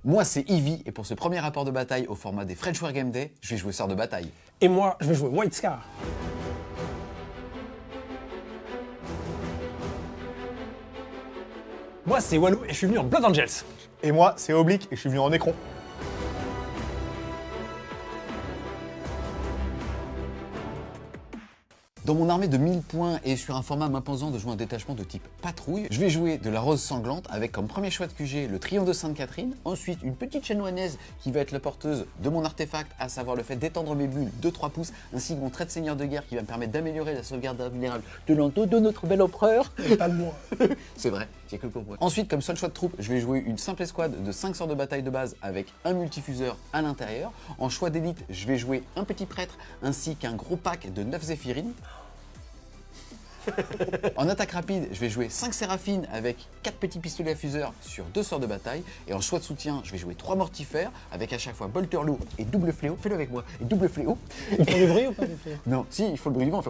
Moi c'est Eevee et pour ce premier rapport de bataille au format des French War Game Day, je vais jouer sœur de bataille. Et moi, je vais jouer White Scar. Moi, c'est Walou et je suis venu en Blood Angels. Et moi, c'est Oblique et je suis venu en écron. Dans mon armée de 1000 points et sur un format m'imposant de jouer un détachement de type patrouille, je vais jouer de la rose sanglante avec comme premier choix de QG le triomphe de Sainte-Catherine, ensuite une petite chanoinaise qui va être la porteuse de mon artefact, à savoir le fait d'étendre mes bulles de 3 pouces, ainsi que mon trait de seigneur de guerre qui va me permettre d'améliorer la sauvegarde vulnérable de l'anneau de notre bel empereur. Et pas de moi. C'est vrai, j'ai que le pour moi. Ensuite, comme seul choix de troupe, je vais jouer une simple escouade de 5 sorts de bataille de base avec un multifuseur à l'intérieur. En choix d'élite, je vais jouer un petit prêtre ainsi qu'un gros pack de 9 Zéphirines. En attaque rapide, je vais jouer 5 séraphines avec 4 petits pistolets à fuseur sur 2 sorts de bataille. Et en choix de soutien, je vais jouer 3 mortifères avec à chaque fois bolter lourd et double fléau. Fais-le avec moi. Et double fléau. Il faut le bruit ou pas le bruit? Non, si, il faut le bruit du vent.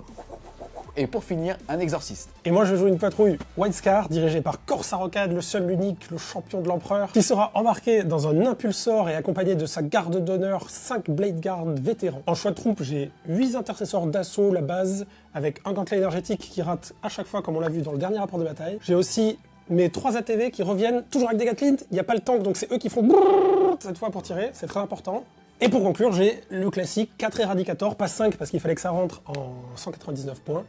Et pour finir, un exorciste. Et moi, je vais jouer une patrouille White Scar dirigée par Corsa Rocade, le seul, l'unique, le champion de l'empereur, qui sera embarqué dans un impulsor et accompagné de sa garde d'honneur 5 Blade Guard vétérans. En choix de troupe, j'ai 8 intercesseurs d'assaut, la base, avec un gantelet énergétique qui rate à chaque fois, comme on l'a vu dans le dernier rapport de bataille. J'ai aussi mes 3 ATV qui reviennent toujours avec des Gatling. Il n'y a pas le tank, donc c'est eux qui font cette fois pour tirer, c'est très important. Et pour conclure, j'ai le classique 4 Eradicator, pas 5 parce qu'il fallait que ça rentre en 199 points,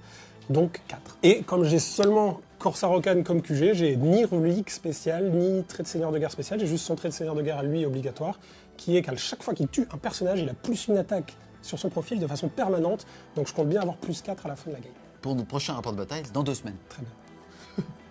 donc 4. Et comme j'ai seulement Corsa Rocade comme QG, j'ai ni relique spéciale, ni trait de seigneur de guerre spécial, j'ai juste son trait de seigneur de guerre à lui obligatoire, qui est qu'à chaque fois qu'il tue un personnage, il a plus une attaque sur son profil de façon permanente, donc je compte bien avoir plus 4 à la fin de la game. Pour notre prochain rapport de bataille, dans 2 semaines. Très bien.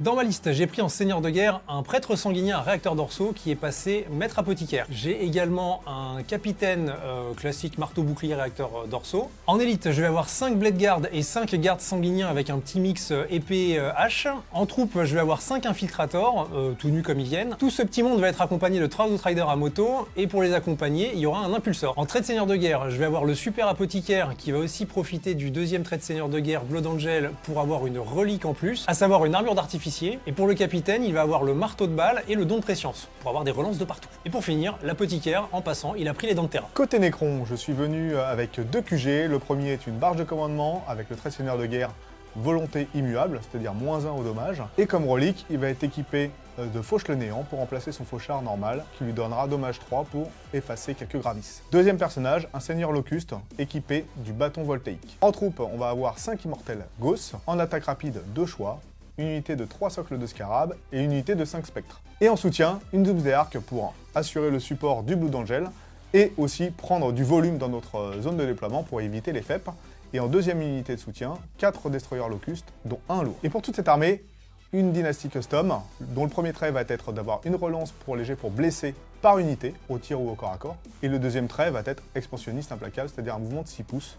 Dans ma liste, j'ai pris en seigneur de guerre un prêtre sanguinien à réacteur d'Orso qui est passé maître apothicaire. J'ai également un capitaine classique marteau-bouclier réacteur d'Orso. En élite, je vais avoir 5 blade guard et 5 gardes sanguiniens avec un petit mix épée hache. En troupe, je vais avoir 5 infiltrators, tout nus comme ils viennent. Tout ce petit monde va être accompagné de 3 outriders à moto et pour les accompagner, il y aura un impulsor. En trait de seigneur de guerre, je vais avoir le super apothicaire qui va aussi profiter du deuxième trait de seigneur de guerre Blood Angel pour avoir une relique en plus, à savoir une armure d'artificier. Et pour le capitaine, il va avoir le marteau de balle et le don de préscience, pour avoir des relances de partout. Et pour finir, l'apothicaire, en passant, il a pris les dents de terrain. Côté Nécron, je suis venu avec 2 QG. Le premier est une barge de commandement avec le trait de seigneur de guerre volonté immuable, c'est-à-dire -1 au dommage. Et comme relique, il va être équipé de Fauche le Néant pour remplacer son fauchard normal, qui lui donnera dommage 3 pour effacer quelques gravis. Deuxième personnage, un seigneur locuste équipé du bâton voltaïque. En troupe, on va avoir 5 immortels Gauss. En attaque rapide, 2 choix. Une unité de 3 socles de scarab et une unité de 5 spectres. Et en soutien, une Doomsday Arc pour assurer le support du Blood Angel et aussi prendre du volume dans notre zone de déploiement pour éviter les FEP. Et en deuxième unité de soutien, 4 destroyers locustes, dont un lourd. Et pour toute cette armée, une dynastie custom, dont le premier trait va être d'avoir une relance pour léger pour blesser par unité, au tir ou au corps à corps. Et le deuxième trait va être expansionniste implacable, c'est-à-dire un mouvement de 6 pouces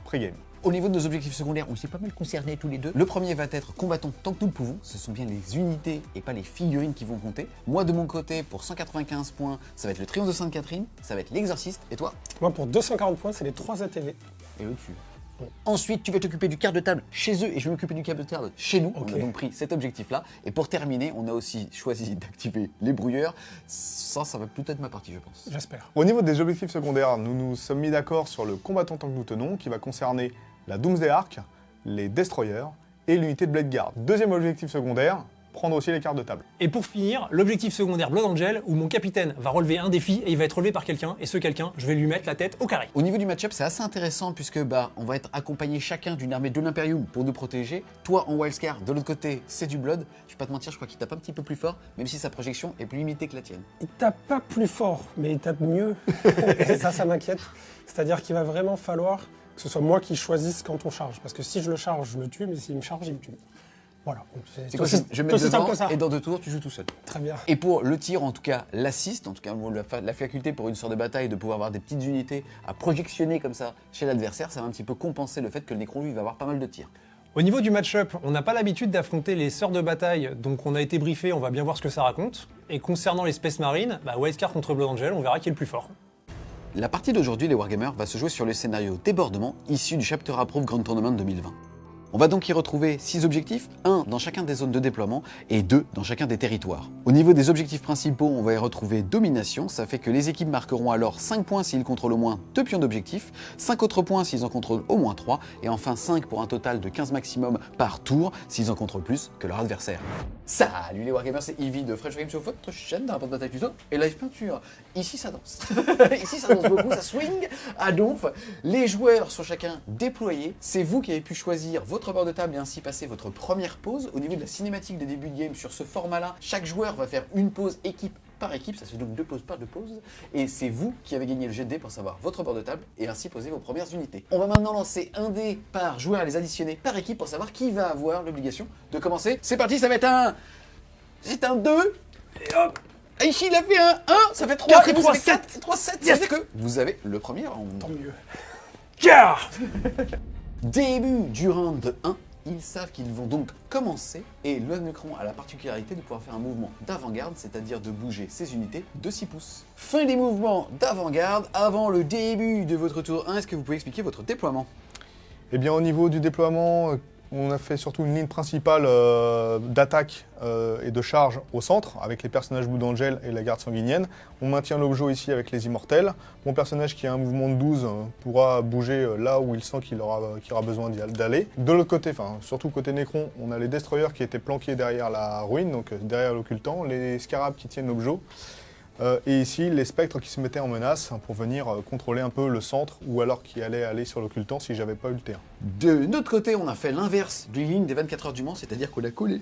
pré-game. Au niveau de nos objectifs secondaires, on s'est pas mal concernés tous les deux. Le premier va être combattant tant que nous le pouvons. Ce sont bien les unités et pas les figurines qui vont compter. Moi, de mon côté, pour 195 points, ça va être le triomphe de Sainte-Catherine, ça va être l'exorciste. Et toi? Moi, pour 240 points, c'est les 3 ATV. Et au-dessus. Bon. Ensuite, tu vas t'occuper du quart de table chez eux et je vais m'occuper du quart de table chez nous. Okay. On a donc pris cet objectif-là. Et pour terminer, on a aussi choisi d'activer les brouilleurs. Ça va plutôt être ma partie, je pense. J'espère. Au niveau des objectifs secondaires, nous nous sommes mis d'accord sur le combattant tant que nous tenons, qui va concerner la Doomsday Arc, les Destroyers et l'unité de Blade Guard. Deuxième objectif secondaire, prendre aussi les cartes de table. Et pour finir, l'objectif secondaire Blood Angel, où mon capitaine va relever un défi et il va être relevé par quelqu'un, et ce quelqu'un, je vais lui mettre la tête au carré. Au niveau du match-up, c'est assez intéressant puisque on va être accompagné chacun d'une armée de l'Imperium pour nous protéger. Toi en Wildscar, de l'autre côté, c'est du Blood. Je vais pas te mentir, je crois qu'il tape un petit peu plus fort, même si sa projection est plus limitée que la tienne. Il tape pas plus fort, mais il tape mieux. Et ça m'inquiète. C'est-à-dire qu'il va vraiment falloir que ce soit moi qui choisisse quand on charge. Parce que si je le charge, je le tue, mais s'il me charge, il me tue. Voilà. C'est quoi, je vais mettre devant et dans 2 tours, tu joues tout seul. Très bien. Et pour le tir, en tout cas l'assist, en tout cas la faculté pour une sorte de bataille de pouvoir avoir des petites unités à projectionner comme ça chez l'adversaire, ça va un petit peu compenser le fait que le Nécron, lui, va avoir pas mal de tirs. Au niveau du match-up, on n'a pas l'habitude d'affronter les sœurs de bataille, donc on a été briefé, on va bien voir ce que ça raconte. Et concernant les Space Marines, Wildscar contre Blood Angel, on verra qui est le plus fort. La partie d'aujourd'hui, les Wargamers, va se jouer sur le scénario Débordement, issu du Chapter Approved Grand Tournament 2020. On va donc y retrouver 6 objectifs, 1 dans chacun des zones de déploiement et 2 dans chacun des territoires. Au niveau des objectifs principaux, on va y retrouver domination, ça fait que les équipes marqueront alors 5 points s'ils contrôlent au moins 2 pions d'objectif, 5 autres points s'ils en contrôlent au moins 3, et enfin 5 pour un total de 15 maximum par tour s'ils en contrôlent plus que leur adversaire. Salut les Wargamers, c'est Yvi de French Games sur votre chaîne d'un rapport de bataille tuto et live peinture. Ici ça danse. Ici ça danse beaucoup, ça swing à donf. Les joueurs sont chacun déployés. C'est vous qui avez pu choisir votre bord de table et ainsi passer votre première pause. Au niveau de la cinématique de début de game, sur ce format-là, chaque joueur va faire une pause équipe par équipe, ça se fait donc 2 pauses par 2 pauses, et c'est vous qui avez gagné le jet de dés pour savoir votre bord de table et ainsi poser vos premières unités. On va maintenant lancer un dé par joueur et les additionner par équipe pour savoir qui va avoir l'obligation de commencer. C'est parti, ça va être un... C'est un 2, et hop. Aichi il a fait un 1, ça fait 3, 4 et vous, ça fait 7. 4, 3, 7, ça veut dire que vous avez le premier round. Tant mieux. Yeah. Début du round 1, ils savent qu'ils vont donc commencer et le Necron a la particularité de pouvoir faire un mouvement d'avant-garde, c'est-à-dire de bouger ses unités de 6 pouces. Fin des mouvements d'avant-garde, avant le début de votre tour 1, est-ce que vous pouvez expliquer votre déploiement? Eh bien, au niveau du déploiement, on a fait surtout une ligne principale d'attaque et de charge au centre, avec les personnages Blue Angel et la garde sanguinienne. On maintient l'objet ici avec les immortels. Mon personnage qui a un mouvement de 12 pourra bouger là où il sent qu'il aura besoin d'aller. De l'autre côté, enfin surtout côté Necron, on a les destroyers qui étaient planqués derrière la ruine, donc derrière l'occultant, les scarabs qui tiennent l'objet. Et ici, les spectres qui se mettaient en menace pour venir contrôler un peu le centre ou alors qui allaient aller sur l'occultant si j'avais pas eu le terrain. De notre côté, on a fait l'inverse du ligne des 24 heures du Mans, c'est-à-dire qu'on a collé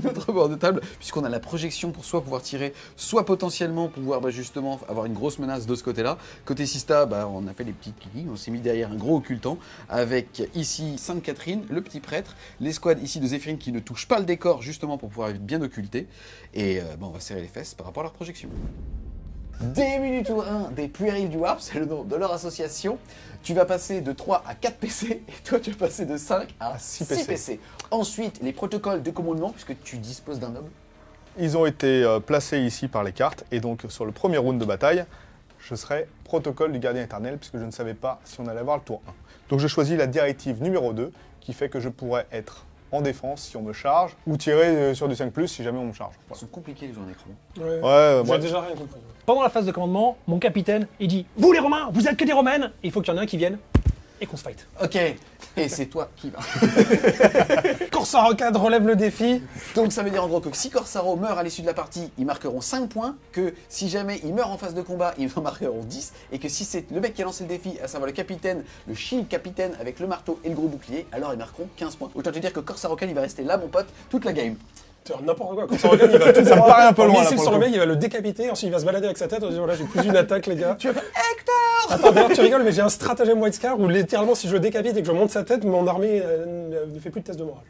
notre bord de table, puisqu'on a la projection pour soit pouvoir tirer, soit potentiellement pouvoir justement avoir une grosse menace de ce côté-là. Côté Sista, on a fait les petites lignes, on s'est mis derrière un gros occultant, avec ici Sainte-Catherine, le petit prêtre, l'escouade ici de Zéphirine qui ne touche pas le décor justement pour pouvoir être bien occulté, et on va serrer les fesses par rapport à leur projection. Début du tour 1 des Puérils du Warp, c'est le nom de leur association. Tu vas passer de 3 à 4 PC et toi tu vas passer de 5 à 6 PC. Ensuite, les protocoles de commandement, puisque tu disposes d'un noble. Ils ont été placés ici par les cartes et donc sur le premier round de bataille, je serai protocole du gardien éternel puisque je ne savais pas si on allait avoir le tour 1. Donc je choisis la directive numéro 2 qui fait que je pourrais être en défense si on me charge, ou tirer sur du 5+, si jamais on me charge. Ils sont compliqués les joueurs d'écran. Ouais, j'ai déjà rien compris. Pendant la phase de commandement, mon capitaine, il dit « Vous les Romains, vous êtes que des Romaines !» Il faut qu'il y en ait un qui vienne et qu'on se fight. Ok, et c'est toi qui vas. Corsair Rocade relève le défi. Donc ça veut dire en gros que si Corsaro meurt à l'issue de la partie, ils marqueront 5 points, que si jamais il meurt en phase de combat, ils en marqueront 10, et que si c'est le mec qui a lancé le défi, à savoir le capitaine, le shield capitaine avec le marteau et le gros bouclier, alors ils marqueront 15 points. Autant te dire que Corsair Rocade, il va rester là mon pote toute la game. N'importe quoi, Corsair Rocade, il va tout Ça me paraît un peu loin là sur pour le le coup. mec, il va le décapiter, ensuite il va se balader avec sa tête en disant là j'ai plus une attaque les gars. Tu vas faire Hector! Attends, d'ailleurs tu rigoles, mais j'ai un stratagème White Scar où littéralement si je le décapite et que je monte sa tête, mon armée ne fait plus de test de morale.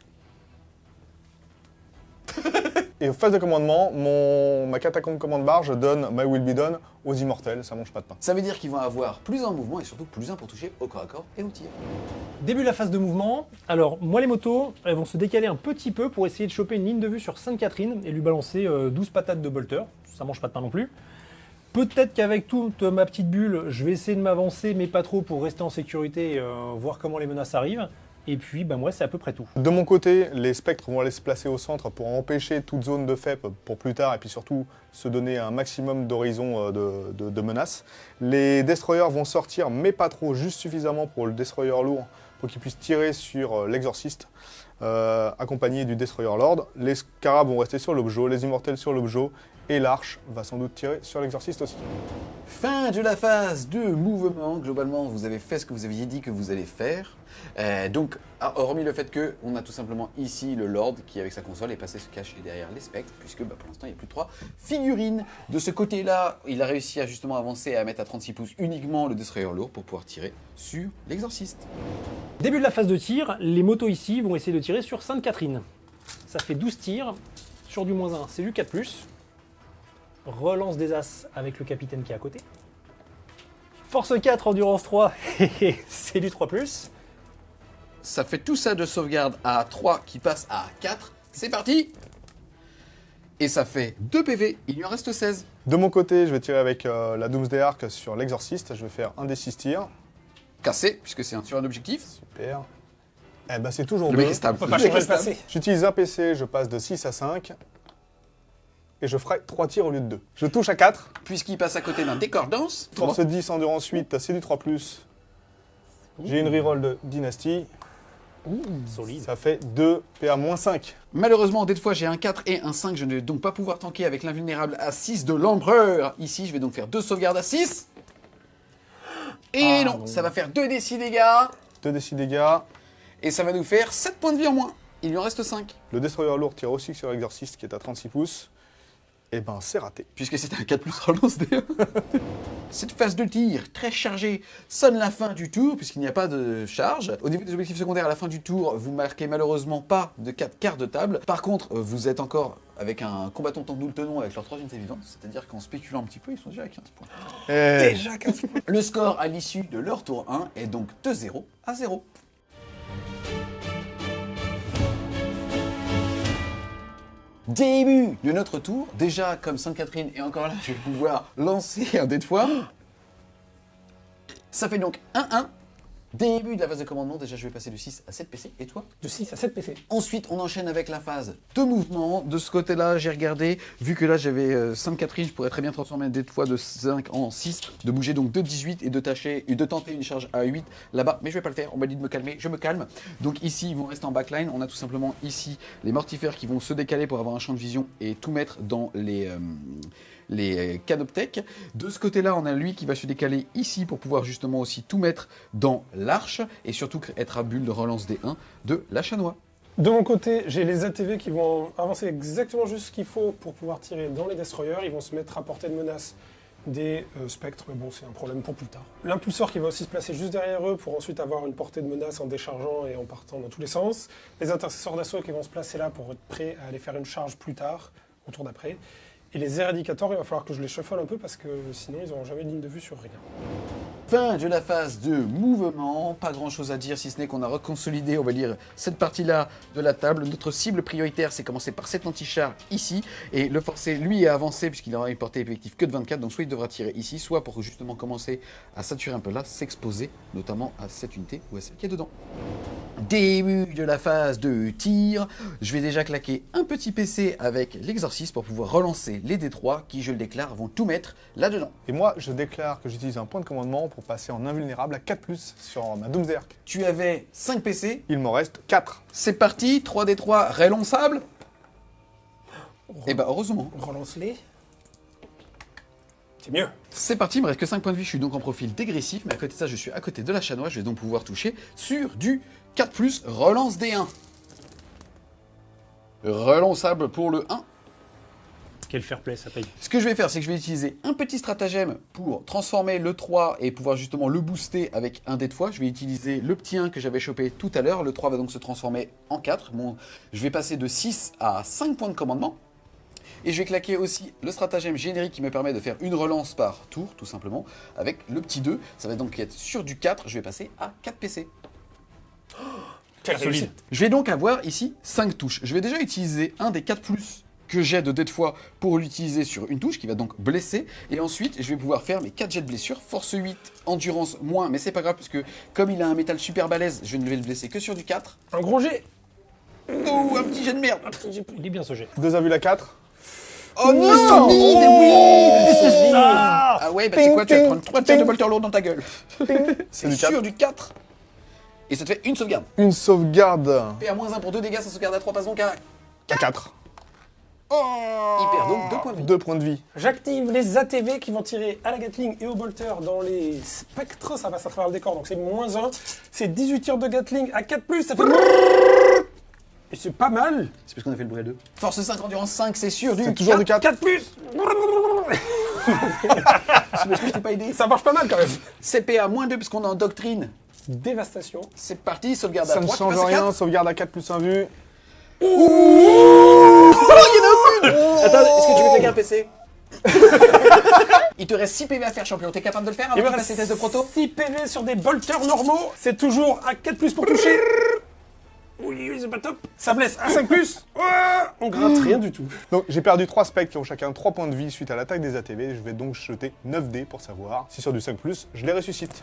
Et aux phases de commandement, ma catacombe commande barre, je donne My Will Be Done aux immortels, ça mange pas de pain. Ça veut dire qu'ils vont avoir plus en mouvement et surtout plus un pour toucher au corps à corps et au tir. Début de la phase de mouvement. Alors, moi, les motos, elles vont se décaler un petit peu pour essayer de choper une ligne de vue sur Sainte-Catherine et lui balancer 12 patates de bolter. Ça mange pas de pain non plus. Peut-être qu'avec toute ma petite bulle, je vais essayer de m'avancer, mais pas trop pour rester en sécurité et voir comment les menaces arrivent. Et puis, moi, c'est à peu près tout. De mon côté, les spectres vont aller se placer au centre pour empêcher toute zone de FEP pour plus tard et puis surtout se donner un maximum d'horizon de menaces. Les destroyers vont sortir, mais pas trop, juste suffisamment pour le destroyer lourd pour qu'il puisse tirer sur l'exorciste, accompagné du destroyer lord. Les scarabs vont rester sur l'objet, les immortels sur l'objet et l'arche va sans doute tirer sur l'exorciste aussi. Fin de la phase de mouvement. Globalement, vous avez fait ce que vous aviez dit que vous allez faire. Donc, hormis le fait qu'on a tout simplement ici le Lord qui, avec sa console, est passé se cacher derrière les spectres, puisque pour l'instant, il n'y a plus de 3 figurines. De ce côté-là, il a réussi à justement avancer et à mettre à 36 pouces uniquement le Destroyer lourd pour pouvoir tirer sur l'exorciste. Début de la phase de tir, les motos ici vont essayer de tirer sur Sainte-Catherine. Ça fait 12 tirs. Sur du -1, c'est du 4+. Relance des As avec le capitaine qui est à côté. Force 4, endurance 3, c'est du 3+. Ça fait tout ça de sauvegarde à 3 qui passe à 4. C'est parti! Et ça fait 2 PV, il lui en reste 16. De mon côté, je vais tirer avec la Doomsday Arc sur l'exorciste. Je vais faire un des 6 tirs. Cassé, puisque c'est sur un objectif. Super. Eh ben c'est toujours Le 2. mec est stable. On peut pas Le mec changer est le stable. passé. J'utilise un PC, je passe de 6 à 5. Et je ferai 3 tirs au lieu de 2. Je touche à 4. Puisqu'il passe à côté d'un décordance. Force 10, endurance 8, c'est du 3+. J'ai une reroll de dynastie. Solide. Ça fait 2 PA-5. Malheureusement, des fois, j'ai un 4 et un 5. Je ne vais donc pas pouvoir tanker avec l'invulnérable à 6 de l'empereur. Ici, je vais donc faire 2 sauvegardes à 6. Et non, ça va faire 2 d6 dégâts. 2 d6 dégâts. Et ça va nous faire 7 points de vie en moins. Il lui en reste 5. Le destroyer lourd tire aussi sur l'exorciste qui est à 36 pouces. Et ben c'est raté. Puisque c'était un 4 plus relance D1. Cette phase de tir très chargée sonne la fin du tour, puisqu'il n'y a pas de charge. Au niveau des objectifs secondaires, à la fin du tour, vous marquez malheureusement pas de 4 quarts de table. Par contre, vous êtes encore avec un combattant tant que nous le tenons avec leurs 3 unités vivantes, c'est-à-dire qu'en spéculant un petit peu, ils sont déjà à 15 points. Déjà 15 points. Le score à l'issue de leur tour 1 est donc de 0 à 0. Début de notre tour. Déjà, comme Sainte-Catherine est encore là, je vais pouvoir lancer un dé de foi. Ça fait donc 1-1. Début de la phase de commandement. Déjà, je vais passer de 6 à 7 PC. Et toi? De 6 à 7 PC. Ensuite, on enchaîne avec la phase de mouvement. De ce côté-là, j'ai regardé, vu que là j'avais Sainte-Catherine, je pourrais très bien transformer des fois de 5 en 6, de bouger donc de 18 et de tenter une charge à 8 là-bas. Mais je vais pas le faire, on m'a dit de me calmer, je me calme. Donc ici, ils vont rester en backline. On a tout simplement ici les mortifères qui vont se décaler pour avoir un champ de vision et tout mettre dans les canoptèques. De ce côté-là, on a lui qui va se décaler ici pour pouvoir justement aussi tout mettre dans l'arche et surtout être à bulle de relance des 1 de la Chanois. De mon côté, j'ai les ATV qui vont avancer exactement juste ce qu'il faut pour pouvoir tirer dans les destroyers. Ils vont se mettre à portée de menace des spectres, mais bon, c'est un problème pour plus tard. L'impulseur qui va aussi se placer juste derrière eux pour ensuite avoir une portée de menace en déchargeant et en partant dans tous les sens. Les intercesseurs d'assaut qui vont se placer là pour être prêts à aller faire une charge plus tard, au tour d'après. Et les éradicateurs, il va falloir que je les shuffle un peu parce que sinon ils n'auront jamais de ligne de vue sur rien. Fin de la phase de mouvement, pas grand chose à dire si ce n'est qu'on a reconsolidé, on va dire, cette partie-là de la table. Notre cible prioritaire, c'est commencer par cet anti-char ici, et le forcer, lui, à avancer, puisqu'il aura une portée effective que de 24, donc soit il devra tirer ici, soit pour justement commencer à saturer un peu là, s'exposer, notamment à cette unité ou à celle qui est dedans. Début de la phase de tir, je vais déjà claquer un petit PC avec l'exorciste pour pouvoir relancer les D3 qui, je le déclare, vont tout mettre là-dedans. Et moi, je déclare que j'utilise un point de commandement pour passer en invulnérable à 4+, sur ma Doomzerk. Tu avais 5 PC, Il m'en reste 4. c'est parti, 3D3 rayons sable. Et bah heureusement. Relance-les. C'est mieux. C'est parti, il me reste que 5 points de vie, je suis donc en profil dégressif, mais à côté de ça, je suis à côté de la Chanois, je vais donc pouvoir toucher sur du 4+, relance D1. Relançable pour le 1. Quel fair play, ça paye. Ce que je vais faire, c'est que je vais utiliser un petit stratagème pour transformer le 3 et pouvoir justement le booster avec un dé de foi. Je vais utiliser le petit 1 que j'avais chopé tout à l'heure. Le 3 va donc se transformer en 4. Bon, je vais passer de 6 à 5 points de commandement. Et je vais claquer aussi le stratagème générique qui me permet de faire une relance par tour, tout simplement, avec le petit 2. Ça va donc être sur du 4, je vais passer à 4 PC. Quelle Solide. réussite. Je vais donc avoir ici 5 touches. Je vais déjà utiliser un des 4 plus que j'ai de dés de foi pour l'utiliser sur une touche qui va donc blesser. Et ensuite, je vais pouvoir faire mes 4 jets de blessure. Force 8, endurance moins, mais c'est pas grave puisque comme il a un métal super balèze, je ne vais le blesser que sur du 4. Un gros jet. Oh, un petit jet de merde. Il est bien ce jet. 2 invul à 4. Oh non, oui. Ah Ah ouais, bah c'est quoi, tu vas prendre 3 tirs de bolter lourd dans ta gueule. C'est du sur 4. du 4. Et ça te fait une sauvegarde. Une sauvegarde PA-1 pour 2 dégâts, ça sauvegarde à 3, passe donc à... à 4. Il perd donc 2 points de vie. 2 points de vie. J'active les ATV qui vont tirer à la Gatling et au bolter dans les spectres. Ça passe à travers le décor, donc c'est -1. C'est 18 tirs de Gatling à 4+, ça fait... Et c'est pas mal. C'est parce qu'on a fait le bruit à 2. Force 5, endurance 5, c'est sûr du C'est toujours du 4. 4+. C'est parce que je t'ai pas aidé. Ça marche pas mal quand même. CP à -2 parce qu'on est en doctrine. Dévastation. C'est parti, sauvegarde à Ça ne 3, change rien, sauvegarde à 4 plus 1 vue. Attends, est-ce que tu veux claquer un PC? Il te reste 6 PV à faire, champion. T'es capable de le faire Il avant me de passer reste test de proto? 6 PV sur des bolters normaux. C'est toujours à 4+ pour toucher. Oui, c'est pas top. Ça blesse à 5+. Ouais, on gratte rien du tout. Donc j'ai perdu 3 spectres qui ont chacun 3 points de vie suite à l'attaque des ATV. Je vais donc jeter 9 dés pour savoir si sur du 5+, je les ressuscite.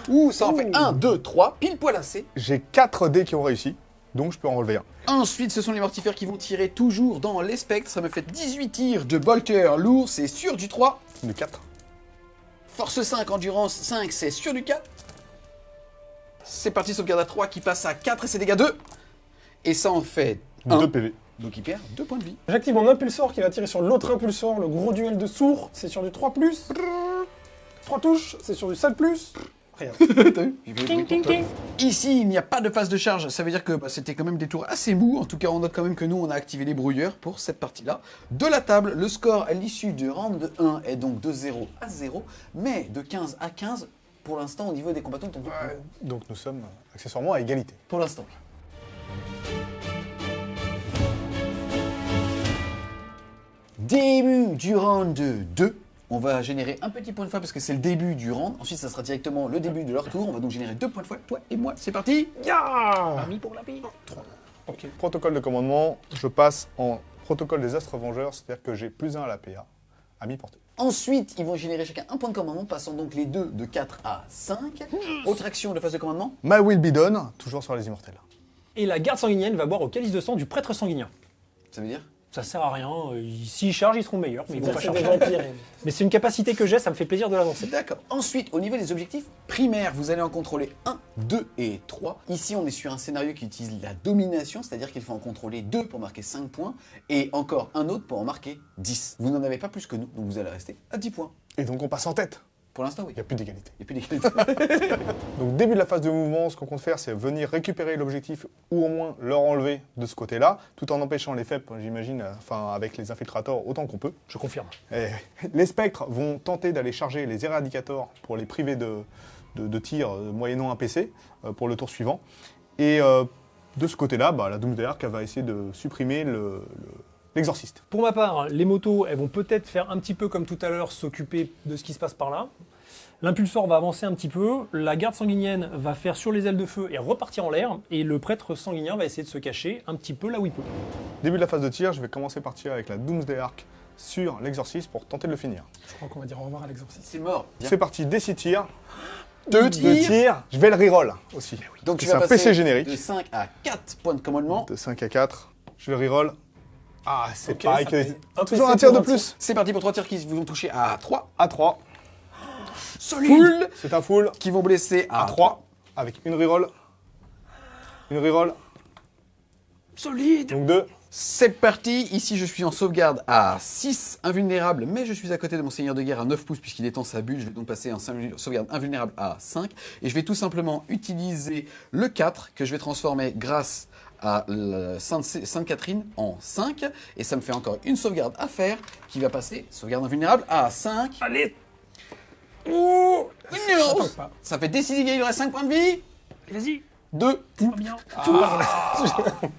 Ouh, ça en fait 1, 2, 3, pile poil assez. J'ai 4 dés qui ont réussi, donc je peux en relever un. Ensuite, ce sont les mortifères qui vont tirer toujours dans les spectres. Ça me fait 18 tirs de bolter lourd, c'est sur du 3. Du 4. Force 5, endurance 5, c'est sur du 4. C'est parti, sauvegarde à 3 qui passe à 4 et c'est dégâts 2. Et ça en fait 1. 2 PV. Donc il perd 2 points de vie. J'active mon impulsor qui va tirer sur l'autre impulsor, le gros duel de sourds, c'est sur du 3+. 3 touches, c'est sur du 7+. Rien. T'as vu ? J'ai fait des bruits pour toi. Ici, il n'y a pas de phase de charge. Ça veut dire que c'était quand même des tours assez mous. En tout cas, on note quand même que nous, on a activé les brouilleurs pour cette partie-là. De la table, le score à l'issue du round de 1 est donc de 0 à 0. Mais de 15 à 15, pour l'instant, au niveau des combattants, Donc nous sommes accessoirement à égalité. pour l'instant, oui. Début du round 2. On va générer un petit point de foi parce que c'est le début du round. Ensuite, ça sera directement le début de leur tour. On va donc générer 2 points de foi, toi et moi. C'est parti. Ya Mis pour la vie. 3. Ok. Protocole de commandement, je passe en protocole des Astres Vengeurs, c'est-à-dire que j'ai +1 à la PA, à mi-portée. Ensuite, ils vont générer chacun un point de commandement, passant donc les deux de 4 à 5. Autre action de phase de commandement. My Will Be Done, toujours sur les immortels. Et la garde sanguinienne va boire au calice de sang du prêtre sanguinien. Ça veut dire Ça sert à rien, s'ils chargent, ils seront meilleurs, mais ils vont pas C'est des charger. vampires. Mais c'est une capacité que j'ai, ça me fait plaisir de l'annoncer. D'accord. Ensuite, au niveau des objectifs primaires, vous allez en contrôler 1, 2 et 3. Ici, on est sur un scénario qui utilise la domination, c'est-à-dire qu'il faut en contrôler 2 pour marquer 5 points, et encore un autre pour en marquer 10. Vous n'en avez pas plus que nous, donc vous allez rester à 10 points. Et donc on passe en tête. Pour l'instant, oui. Il n'y a plus d'égalité. Il n'y a plus d'égalité. Donc début de la phase de mouvement, ce qu'on compte faire, c'est venir récupérer l'objectif ou au moins leur enlever de ce côté-là, tout en empêchant les FEP, j'imagine, avec les infiltrators autant qu'on peut. Je confirme. Et les spectres vont tenter d'aller charger les éradicators pour les priver de tir moyennant un PC pour le tour suivant. Et de ce côté-là, la Doomsday va essayer de supprimer l'exorciste. Pour ma part, les motos, elles vont peut-être faire un petit peu comme tout à l'heure, s'occuper de ce qui se passe par là. L'impulsor va avancer un petit peu, la garde sanguinienne va faire sur les ailes de feu et repartir en l'air, et le prêtre sanguinien va essayer de se cacher un petit peu là où il peut. Début de la phase de tir, je vais commencer par tirer avec la Doomsday Arc sur l'exorciste pour tenter de le finir. Je crois qu'on va dire au revoir à l'exorciste. C'est mort. C'est parti, des 6 tirs. 2 2 tirs. tirs. Je vais le reroll aussi. Donc tu C'est vas un passer PC générique. de 5 à 4 points de commandement. De 5 à 4. Je le reroll. Ah, c'est Ok, pareil ça que... fait un Toujours PC un tir de pour un plus. C'est parti pour 3 tirs qui vont toucher à 3. À 3. Solide. C'est un full. Qui vont blesser à À 3. Avec une reroll. Une reroll. Solide. Donc 2. C'est parti, ici je suis en sauvegarde à 6, invulnérable, mais je suis à côté de mon seigneur de guerre à 9 pouces puisqu'il étend sa bulle, je vais donc passer en sauvegarde invulnérable à 5, et je vais tout simplement utiliser le 4 que je vais transformer grâce à la Sainte Catherine en 5, et ça me fait encore une sauvegarde à faire qui va passer, sauvegarde invulnérable à 5. Allez Ouh, Ça tank pas. ça fait décider qu'il lui reste 5 points de vie. Vas-y 2. bien.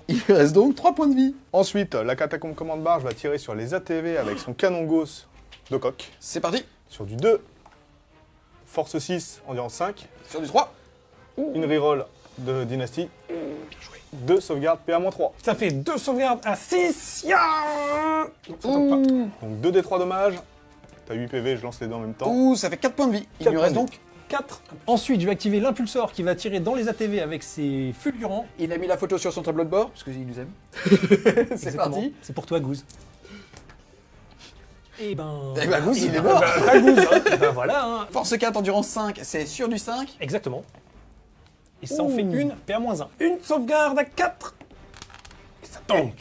Il lui reste donc 3 points de vie. Ensuite, la catacombe commande barge va tirer sur les ATV avec son canon gauss de coq. C'est parti, Sur du 2. Force 6, endurance 5. sur du 3. Une reroll de dynastie. 2 sauvegardes PA-3. Ça fait 2 sauvegardes à 6. Ya Donc ça tank pas. Donc 2 des 3 dommages. T'as 8 PV, je lance les deux en même temps. Ouh, ça fait 4 points de vie. Il 4 lui reste points de donc 4. Ensuite, je vais activer l'impulsor qui va tirer dans les ATV avec ses fulgurants. Il a mis la photo sur son tableau de bord, parce qu'il nous aime. C'est Exactement. parti. C'est pour toi, Gouze. Et ben... Eh ben, Gouze, il est mort. La Gouze, hein. Et ben voilà, hein. Force 4, endurance 5, c'est sur du 5. Exactement. Et ça en fait une, PA-1. Une sauvegarde à 4. Et ça tank.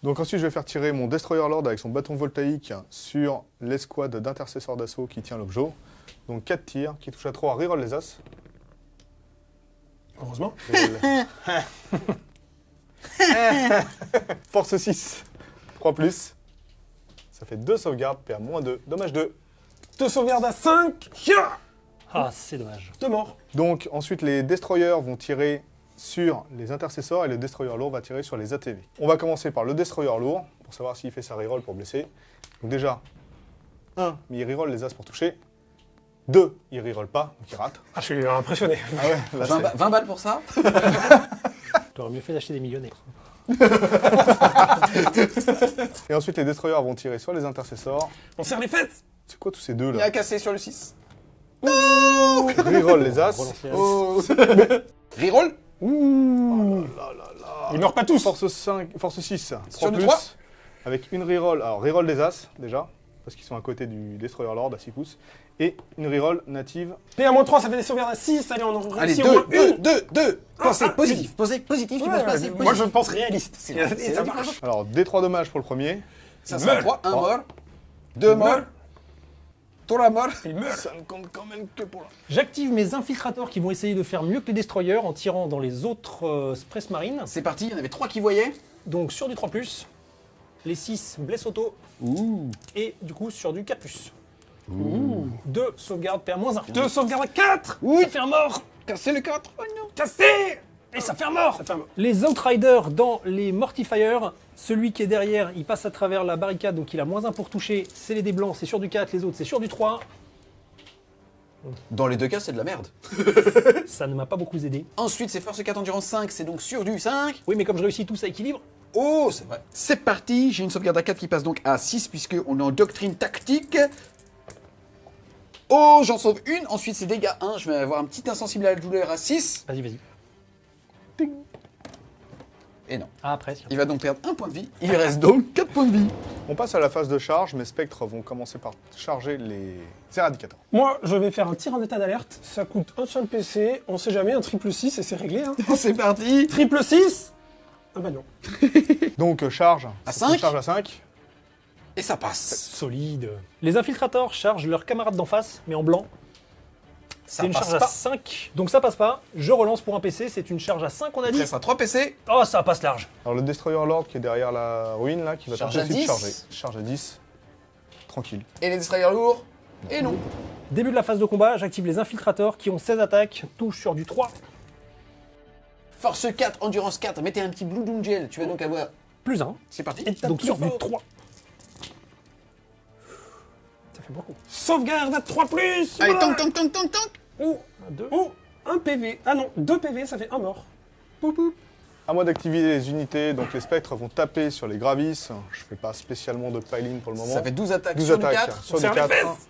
Donc ensuite, je vais faire tirer mon Destroyer Lord avec son bâton voltaïque sur l'escouade d'intercesseurs d'assaut qui tient l'objet. Donc 4 tirs qui touchent à 3, reroll les as. Heureusement. Force 6, 3 plus. Ça fait 2 sauvegardes, PA-2, dommage 2. 2 sauvegardes à 5. Ya Ah, c'est dommage. 2 morts. Donc ensuite, les Destroyers vont tirer sur les intercesseurs et le Destroyer lourd va tirer sur les ATV. On va commencer par le Destroyer lourd pour savoir s'il fait sa reroll pour blesser. Donc déjà, 1, mais il reroll les as pour toucher. 2, il reroll pas, donc il rate. Ah, je suis impressionné. Ah ouais, là, 20 balles pour ça. T'aurais mieux fait d'acheter des millionnaires. Et ensuite, les Destroyers vont tirer sur les intercesseurs. On serre les fesses. C'est quoi tous ces deux Il là a cassé sur le 6. Reroll les As. Relance les As. Oh. Reroll. Ouh. Ils meurent pas tous. Force 5, force 6. 3 Sur du plus. 3. Avec une reroll. Alors, reroll des As, déjà. Parce qu'ils sont à côté du Destroyer Lord à 6 pouces. Et une reroll native. PA-3, ça fait des sauvegardes à 6. Allez, on en Allez, réussit au moins une. 2. Pensez Ah, positif. Pensez positif, tu Ouais, peux se passer moi, positif. je pense réaliste. C'est Et vrai, c'est ça vrai. marche. Alors, D3 dommages pour le premier. Ça sera 3, 1 Oh. mort, 2 morts, 3 morts. Il meurt. Ça ne compte quand même que pour là. J'active mes infiltrateurs qui vont essayer de faire mieux que les destroyers en tirant dans les autres Spress Marines. C'est parti, il y en avait 3 qui voyaient. Donc sur du 3+, les 6 blessent auto Ouh. et du coup sur du 4+. 2 sauvegardes PA-1. 2 sauvegardes à 4. Oui. Ça fait un mort. Cassez le 4. Oh non. Cassé. Et ça fait un mort. Ça fait un mort. Les Outriders dans les Mortifiers, celui qui est derrière, il passe à travers la barricade, donc il a -1 pour toucher, c'est les dés blancs, c'est sur du 4, les autres c'est sur du 3. Dans les deux cas, c'est de la merde. Ça ne m'a pas beaucoup aidé. Ensuite, c'est force 4 endurance 5, c'est donc sur du 5. Oui, mais comme je réussis tous à équilibre, Oh, c'est vrai. C'est parti, j'ai une sauvegarde à 4 qui passe donc à 6 puisqu'on est en doctrine tactique. Oh, j'en sauve une. Ensuite, c'est dégâts 1. Je vais avoir un petit insensible à la douleur à 6. vas-y. Et non. Ah, presque. Il va donc perdre 1 point de vie. Il lui reste donc 4 points de vie. On passe à la phase de charge. Mes spectres vont commencer par charger les éradicateurs. Moi, je vais faire un tir en état d'alerte. Ça coûte un seul PC. On sait jamais, un triple 6 et c'est réglé. Hein. C'est parti. Triple 6. Ah bah non. Donc, charge. À C'est une 5. Charge à 5. Et ça passe. Solide. Les infiltrateurs chargent leurs camarades d'en face, mais en blanc. Ça C'est une passe charge à pas. 5, donc ça passe pas. Je relance pour un PC, c'est une charge à 5, on a Il dit. restera 3 PC. Oh, ça passe large. Alors, le Destroyer Lord qui est derrière la ruine, là, qui va Charge tenter à aussi de 10. charger. Charge à 10. Tranquille. Et les destroyers lourds. Et non. Début de la phase de combat, j'active les infiltrateurs qui ont 16 attaques, touche sur du 3, Force 4, endurance 4. Mettez un petit Blue Doom Gel. Tu vas donc avoir. +1. C'est parti. Donc sur du 3. Ça fait beaucoup. Sauvegarde à 3 plus. Allez, tank. Ouh. 2. Oh, 1 PV. Ah non, 2 PV, ça fait un mort. À moi d'activer les unités, donc les spectres vont taper sur les gravis. Je fais pas spécialement de piling pour le moment. Ça fait 12 attaques 12 sur du attaques 4. sur du Serre les 4. fesses.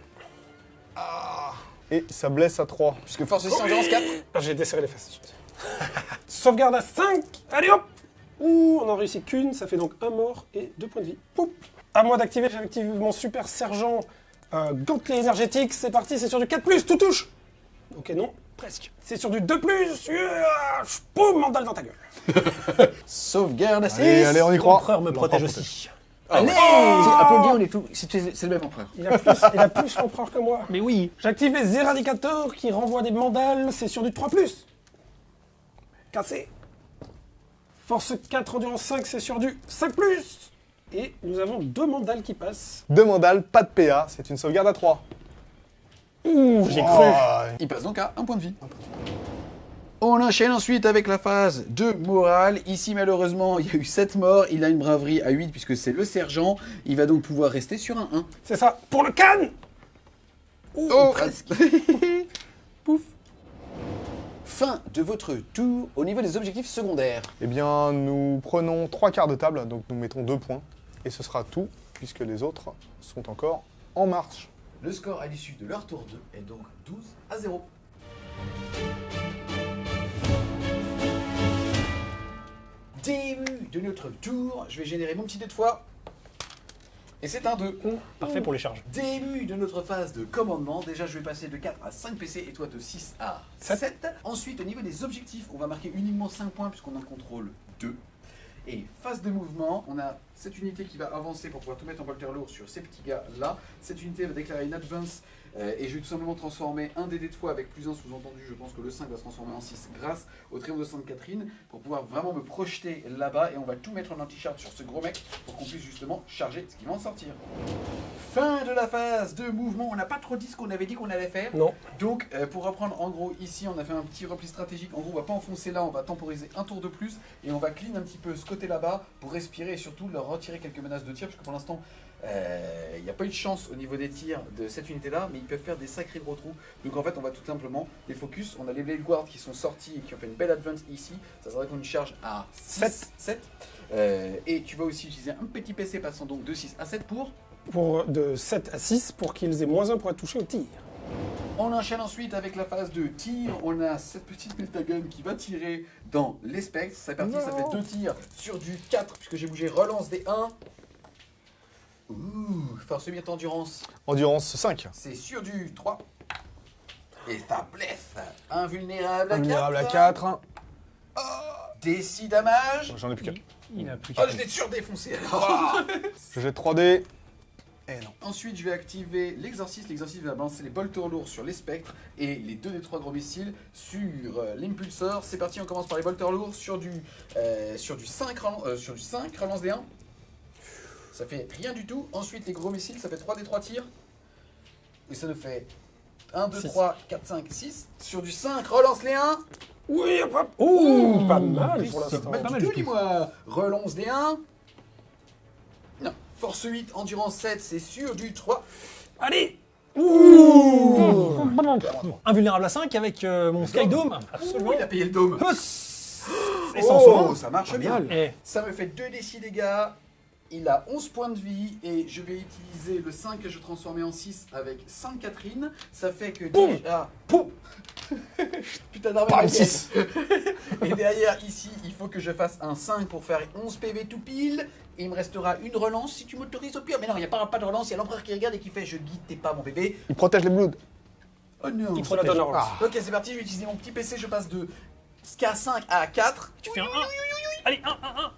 Et ça blesse à 3. Puisque force 6, endurance 4. Ah, j'ai desserré les fesses. Sauvegarde à 5. Allez hop. Ouh, on en réussit qu'une, ça fait donc un mort et 2 points de vie. Poup. À moi d'activer, j'active mon super sergent gantelet énergétique. C'est parti, c'est sur du 4+, tout touche. Ok, non, presque. C'est sur du 2+. Poum, mandale dans ta gueule. Sauvegarde à 6. Allez, on y croit. L'empereur me protège aussi. Allez. Applaudis, on est tout. C'est le même empereur. Il a plus l'empereur que moi. Mais oui. J'active les éradicateurs qui renvoient des mandales. C'est sur du 3+. Cassé. Force 4, endurance 5, c'est sur du 5+. Et nous avons 2 mandales qui passent. 2 mandales, pas de PA. C'est une sauvegarde à 3. Ouh, j'ai cru. Il passe donc à 1 point de vie. On enchaîne ensuite avec la phase de morale. Ici, malheureusement, il y a eu 7 morts. Il a une braverie à 8 puisque c'est le sergent. Il va donc pouvoir rester sur un 1. C'est ça. Pour le canne. Ouh, Oh, presque. Pouf. Fin de votre tour au niveau des objectifs secondaires. Eh bien, nous prenons 3 quarts de table, donc nous mettons 2 points. Et ce sera tout, puisque les autres sont encore en marche. Le score à l'issue de leur tour 2 est donc 12-0. Début de notre tour, je vais générer mon petit dé de foi. Et c'est un 2. Parfait pour les charges. Début de notre phase de commandement. Déjà, je vais passer de 4 à 5 PC et toi de 6 à 7. Ensuite, au niveau des objectifs, on va marquer uniquement 5 points puisqu'on en contrôle 2. Et phase de mouvement, on a cette unité qui va avancer pour pouvoir tout mettre en bolter lourd sur ces petits gars-là. Cette unité va déclarer une advance et je vais tout simplement transformer un dé de foi avec +1 sous-entendu. Je pense que le 5 va se transformer en 6 grâce au triomphe de Sainte-Catherine pour pouvoir vraiment me projeter là-bas et on va tout mettre en anti-charge sur ce gros mec pour qu'on puisse justement charger ce qui va en sortir. Fin de la phase de mouvement, on n'a pas trop dit ce qu'on avait dit qu'on allait faire. Non. Donc pour reprendre en gros ici on a fait un petit repli stratégique, en gros on va pas enfoncer là, on va temporiser un tour de plus et on va clean un petit peu ce côté là-bas pour respirer et surtout leur retirer quelques menaces de tir parce que pour l'instant il n'y a pas eu de chance au niveau des tirs de cette unité là mais ils peuvent faire des sacrés gros trous. Donc en fait on va tout simplement les focus, on a les Blade Guards qui sont sortis et qui ont fait une belle advance ici, ça serait qu'on une charge à 7. Et tu vas aussi utiliser un petit PC passant donc de 6 à 7 pour De 7 à 6 pour qu'ils aient -1 pour être touchés au tir. On enchaîne ensuite avec la phase de tir. On a cette petite Pentagon qui va tirer dans les spectres. C'est parti, ça fait 2 tirs sur du 4 puisque j'ai bougé. Relance des 1. Ouh, force 8 endurance. Endurance 5. C'est sur du 3. Et ça blesse. Invulnérable à 4. Vulnérable à 4. Décis damage. J'en ai plus qu'un. Il a plus Oh, qu'à. je l'ai surdéfoncé alors. Je jette 3D. Et non. Ensuite, je vais activer l'exorcisme. L'exorcisme va balancer les bolters lourds sur les spectres et les 2 des 3 gros missiles sur l'impulsor. C'est parti, on commence par les bolters lourds sur du 5, relance des 1. Ça fait rien du tout. Ensuite, les gros missiles, ça fait 3 des 3 tirs. Et ça nous fait 1, 2, 3, 4, 5, 6. Sur du 5, relance les 1. Oui, hop, hop. Ouh, pas mal pour C'est l'instant. pas Pas du mal tout, du tout. dis-moi. Relance des 1. Non. Force 8, endurance 7, c'est sur du 3. Allez. Ouh. Invulnérable à 5 avec mon Sky Dome. Absolument. Il a payé le dôme. Huss. Et sans son. Oh, ça marche bien. Et Ça me fait 2 d6 dégâts. Il a 11 points de vie et je vais utiliser le 5 que je transformais en 6 avec Sainte Catherine. Ça fait que Poum. déjà... Poum. Putain d'arme Bam, américaine. 6. Et derrière, ici, il faut que je fasse un 5 pour faire 11 PV tout pile. Et il me restera une relance si tu m'autorises au pire. Mais non, il n'y a pas de relance. Il y a l'empereur qui regarde et qui fait « Je guide tes pas, mon bébé Il protège les bloods. ». Oh non. Il faut la donner en relance. Ok, c'est parti. Je vais utiliser mon petit PC. Je passe de K5 à 4. tu fais un 1. Allez, 1, 1, 1.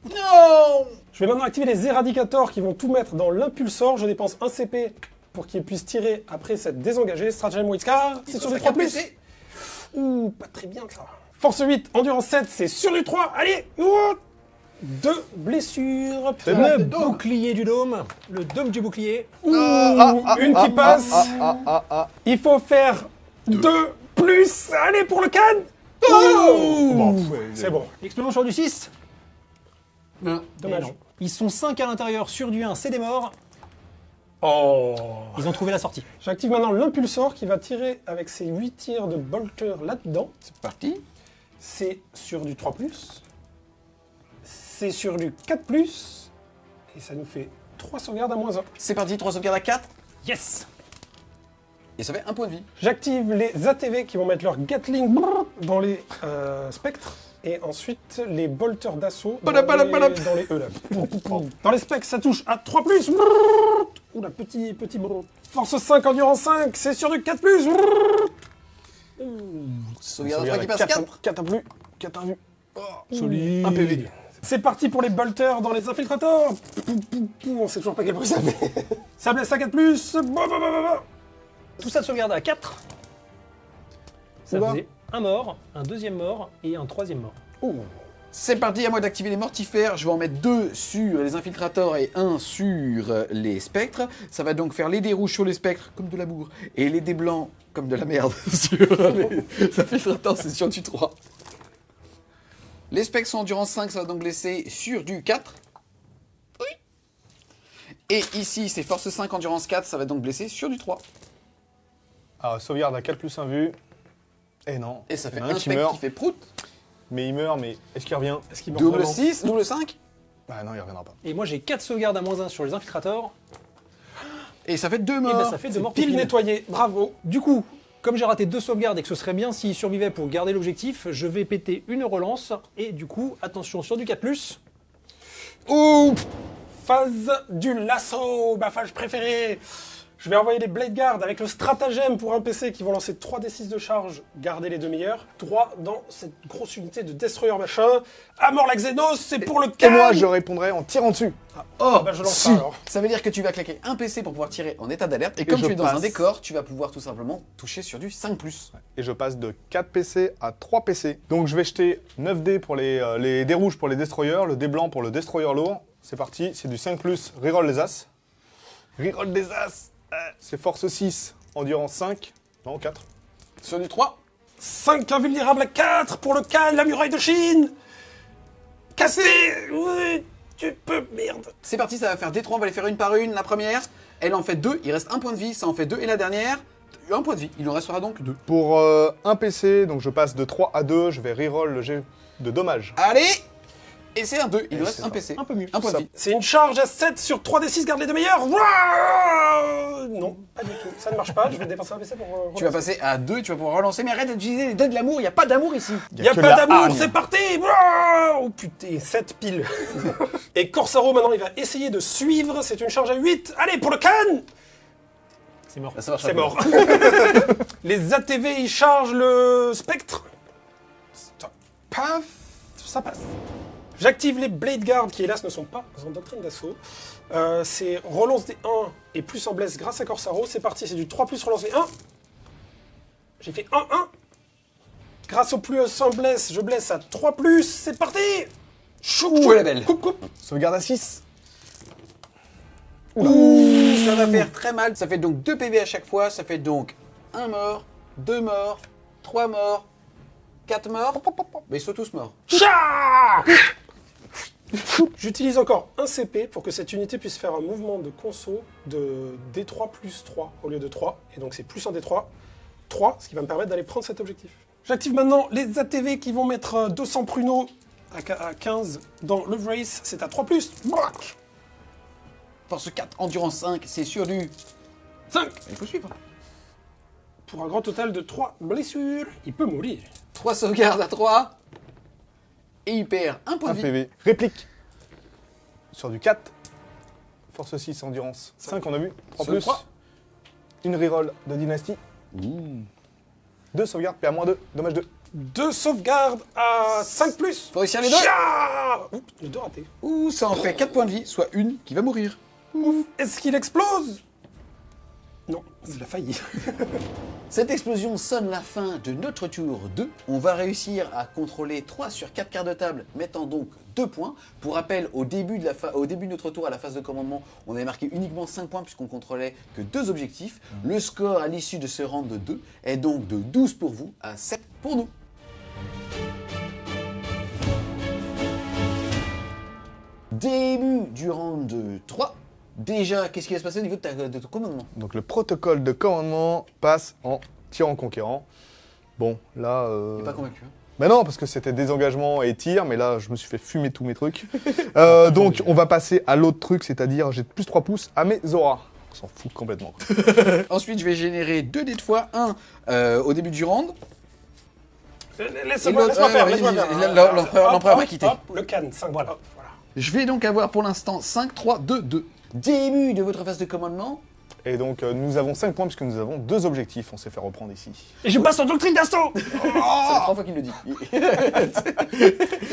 Non. Je vais maintenant activer les éradicators qui vont tout mettre dans l'impulsor. Je dépense 1 CP pour qu'il puisse tirer après s'être désengagé. Stratagème Wildcard, c'est sur du 3+. PC. Ouh, pas très bien ça. Force 8, endurance 7, c'est sur du 3. Allez, 2 blessures. C'est Le le dôme. bouclier du dôme. Le dôme du bouclier. Ouh, une qui passe. Il faut faire 2 plus. Allez, pour le canne. C'est bon. Explosion sur du 6. Non. Dommage. Et non. Ils sont 5 à l'intérieur sur du 1, c'est des morts. Oh. Ils ont trouvé la sortie. J'active maintenant l'impulsor qui va tirer avec ses 8 tirs de bolter là-dedans. C'est parti. C'est sur du 3+. C'est sur du 4+. Et ça nous fait 3 sauvegardes à -1. C'est parti, 3 sauvegardes à 4. Yes. Et ça fait 1 point de vie. J'active les ATV qui vont mettre leur Gatling dans les spectres. Et ensuite, les bolters d'assaut dans, Padap. dans les E là. Dans les spectres, ça touche à 3+. Oula, petit brrr. Force 5, endurance 5, c'est sur du 4+. Sauvegarde à 3 qui passe 4. 4 plus, 4 invus. Solide. 1 PV. C'est parti pour les bolters dans les infiltrateurs. On sait toujours pas quel bruit ça fait. Ça blesse à 4+. Tout ça de sauvegarde à 4. Ça Oula. faisait un mort, un deuxième mort et un troisième mort. C'est parti, à moi d'activer les mortifères. Je vais en mettre 2 sur les infiltrateurs et 1 sur les spectres. Ça va donc faire les dés rouges sur les spectres, comme de la bourre, et les dés blancs, comme de la merde, sur les infiltrateurs, c'est sur du 3. Les spectres sont endurance 5, ça va donc blesser sur du 4. Oui. Et ici, c'est force 5, endurance 4, ça va donc blesser sur du 3. Alors, sauvegarde à 4 plus 1 vue. Et non. Et ça fait Il y en a un qui spectre meurt. qui fait prout. Mais il meurt, mais est-ce qu'il revient? Est-ce qu'il meurt Double vraiment 6, double 5. Ah non, il reviendra pas. Et moi j'ai 4 sauvegardes à -1 sur les infiltrateurs. Et ça fait 2 Et morts. ben ça fait 2 morts Pile pile. nettoyé, bravo. Du coup, comme j'ai raté 2 sauvegardes et que ce serait bien s'il survivait pour garder l'objectif, je vais péter une relance. Et du coup, attention sur du 4+. Ouh. Phase du lasso, ma phase préférée. Je vais envoyer les Blade Guard avec le stratagème pour un PC qui vont lancer 3d6 de charge, garder les 2 meilleurs. 3 dans cette grosse unité de Destroyer machin. À mort la Xenos, c'est pour le Et calme. moi, je répondrai en tirant dessus. Oh, bah, je lance si. pas, alors. Ça veut dire que tu vas claquer un PC pour pouvoir tirer en état d'alerte. Et comme je tu es dans un passe. décor, tu vas pouvoir tout simplement toucher sur du 5+. Et je passe de 4 PC à 3 PC. Donc je vais jeter 9 dés pour les dés rouges pour les destroyers, le dé blanc pour le destroyer lourd. C'est parti, c'est du 5+, reroll les as. Reroll des as. C'est force 6, endurance 5. Non, 4. Sur du 3. 5 invulnérables à 4 pour le calme, la muraille de Chine. Cassé. Oui, tu peux, merde. C'est parti, ça va faire D3, on va les faire une par une. La première, elle en fait 2, il reste 1 point de vie, ça en fait 2. Et la dernière, 1 point de vie, il en restera donc 2. Pour un PC, donc je passe de 3 à 2, je vais reroll le jet de dommage. Allez. Et c'est un 2, il Et nous reste c'est un ça. PC. Un peu mieux. 1 point de Ça- vie. C'est une charge à 7 sur 3d6, garde les 2 meilleurs. Ouah. Non, pas du tout. ça ne marche pas. Je vais dépenser un PC pour. Tu vas passer à 2, tu vas pouvoir relancer. Mais arrête d'utiliser les dés de l'amour, il n'y a pas d'amour ici. Il n'y a que pas la d'amour, hargne. c'est parti. Oh putain, 7 piles. Et Corsaro, maintenant, il va essayer de suivre. C'est une charge à 8. Allez, pour le can. C'est mort. Ça marche C'est pas. mort. Les ATV, ils chargent le spectre. Paf, ça passe. J'active les Blade Guard qui, hélas, ne sont pas en doctrine d'assaut. C'est relance des 1 et plus en blesse grâce à Corsaro. C'est parti, c'est du 3+, relance des 1. J'ai fait 1-1. Grâce au plus en blesse, je blesse à 3+. C'est parti. Ouh, la belle. Coupe. Sauvegarde à 6. Ouh, ça va faire très mal. Ça fait donc 2 PV à chaque fois. Ça fait donc 1 mort, 2 morts, 3 morts, 4 morts. Mais ils sont tous morts. Tcha. J'utilise encore un CP pour que cette unité puisse faire un mouvement de conso de D3 plus 3 au lieu de 3. Et donc c'est plus en D3, 3, ce qui va me permettre d'aller prendre cet objectif. J'active maintenant les ATV qui vont mettre 200 pruneaux à 15 dans le race. C'est à 3+. Force 4, endurance 5, c'est sur du 5. Il faut suivre. Pour un grand total de 3 blessures. Il peut mourir. 3 sauvegardes à 3. Et il perd un point 1 de vie. PV. Réplique. Sur du 4. Force 6, endurance 5, on a vu. 3 Sur le plus. 3. Une reroll de dynastie. 2 sauvegardes, PA-2, dommage 2. 2 sauvegardes à 5+. Faut réussir les deux. Tcha. Oups, les deux ratés. Ouh, ça en fait 4 points de vie, soit une qui va mourir. Est-ce qu'il explose? Non, il a failli. Cette explosion sonne la fin de notre tour 2. On va réussir à contrôler 3 sur 4 quarts de table, mettant donc 2 points. Pour rappel, au début de notre tour, à la phase de commandement, on avait marqué uniquement 5 points puisqu'on contrôlait que 2 objectifs. Le score à l'issue de ce round de 2 est donc de 12 pour vous à 7 pour nous. Début du round 3. Déjà, qu'est-ce qui va se passer au niveau de ton commandement? Donc le protocole de commandement passe en tir en conquérant. Bon, là... T'es pas convaincu, hein? Ben non, parce que c'était désengagement et tir, mais là, je me suis fait fumer tous mes trucs. Donc, on va passer à l'autre truc, c'est-à-dire j'ai plus 3 pouces à mes auras. On s'en fout complètement. Quoi. Ensuite, je vais générer 2 dés de fois, un au début du round. Laisse-moi l'autre, faire, ouais, laisse-moi vas-y, faire. l'empereur va quitter. Hop, le canne, 5, voilà. Je vais donc avoir pour l'instant 5, 3, 2, 2. Début de votre phase de commandement. Et donc, nous avons 5 points puisque nous avons 2 objectifs. On s'est fait reprendre ici. Et je passe en doctrine d'assaut. C'est la 3 fois qu'il le dit. Il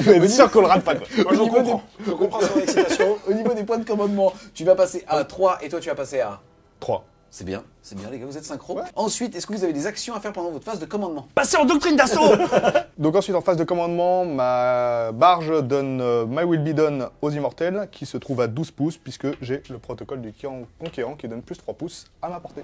va être sûr qu'on le rate pas, quoi. Moi, je comprends son excitation. Au niveau des points de commandement, tu vas passer à 3 et toi tu vas passer à... 3. C'est bien les gars, vous êtes synchro. Ensuite, est-ce que vous avez des actions à faire pendant votre phase de commandement? Passer en doctrine d'assaut. Donc ensuite, en phase de commandement, ma barge donne My Will Be Done aux immortels, qui se trouve à 12 pouces, puisque j'ai le protocole du conquérant qui donne plus 3 pouces à ma portée.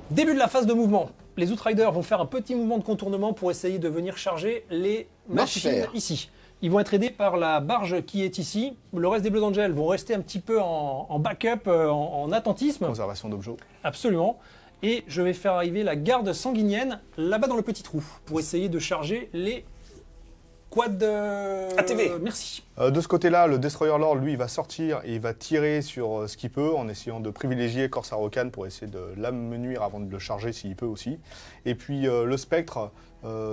Début de la phase de mouvement. Les Outriders vont faire un petit mouvement de contournement pour essayer de venir charger les machines Mortifères. ici. Ils vont être aidés par la barge qui est ici. Le reste des Blood Angels vont rester un petit peu en backup, en attentisme. Conservation d'objets. Absolument. Et je vais faire arriver la garde sanguinienne là-bas dans le petit trou pour essayer de charger les quad ATV. Merci. De ce côté-là, le Destroyer Lord, lui, il va sortir et il va tirer sur ce qu'il peut en essayant de privilégier Corsair Khan pour essayer de l'amenuire avant de le charger s'il peut aussi. Et puis le Spectre,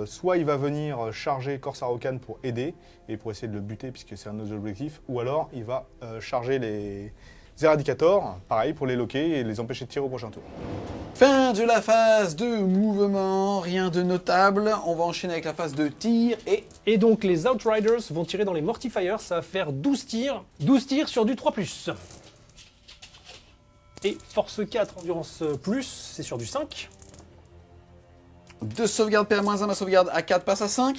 soit il va venir charger Corsair Khan pour aider et pour essayer de le buter puisque c'est un de nos objectifs, ou alors il va charger les Eradicators, pareil, pour les loquer et les empêcher de tirer au prochain tour. Fin de la phase de mouvement, rien de notable. On va enchaîner avec la phase de tir et... Et donc les Outriders vont tirer dans les Mortifiers. Ça va faire 12 tirs. 12 tirs sur du 3+. Et force 4, endurance plus, c'est sur du 5. 2 sauvegardes PA-1, ma sauvegarde à 4 passe à 5.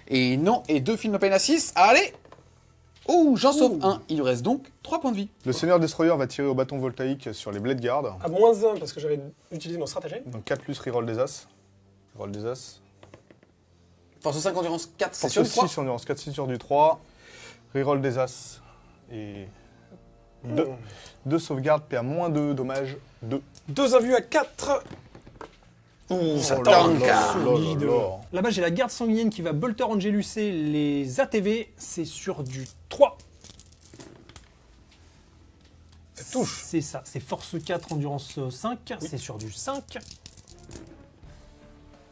Et non, et 2 films peine à 6. Allez! Oh, j'en sauve un. Il lui reste donc 3 points de vie. Le Seigneur Destroyer va tirer au bâton voltaïque sur les Blade Guard. À -1 parce que j'avais utilisé mon stratagème. Donc 4 plus reroll des As. Reroll des As. Force 5, endurance 4, c'est Force sur le 3. 6, endurance 4, 6 sur du 3. Reroll des As. Et 2 sauvegardes, PA-2, dommage 2. 2 invus à 4. Ça Oh là tank. là là solide. là. Là-bas, j'ai la garde sanguinienne qui va Bolter Angeluser les ATV. C'est sur du 3. touche. C'est ça, c'est force 4, endurance 5, c'est sur du 5.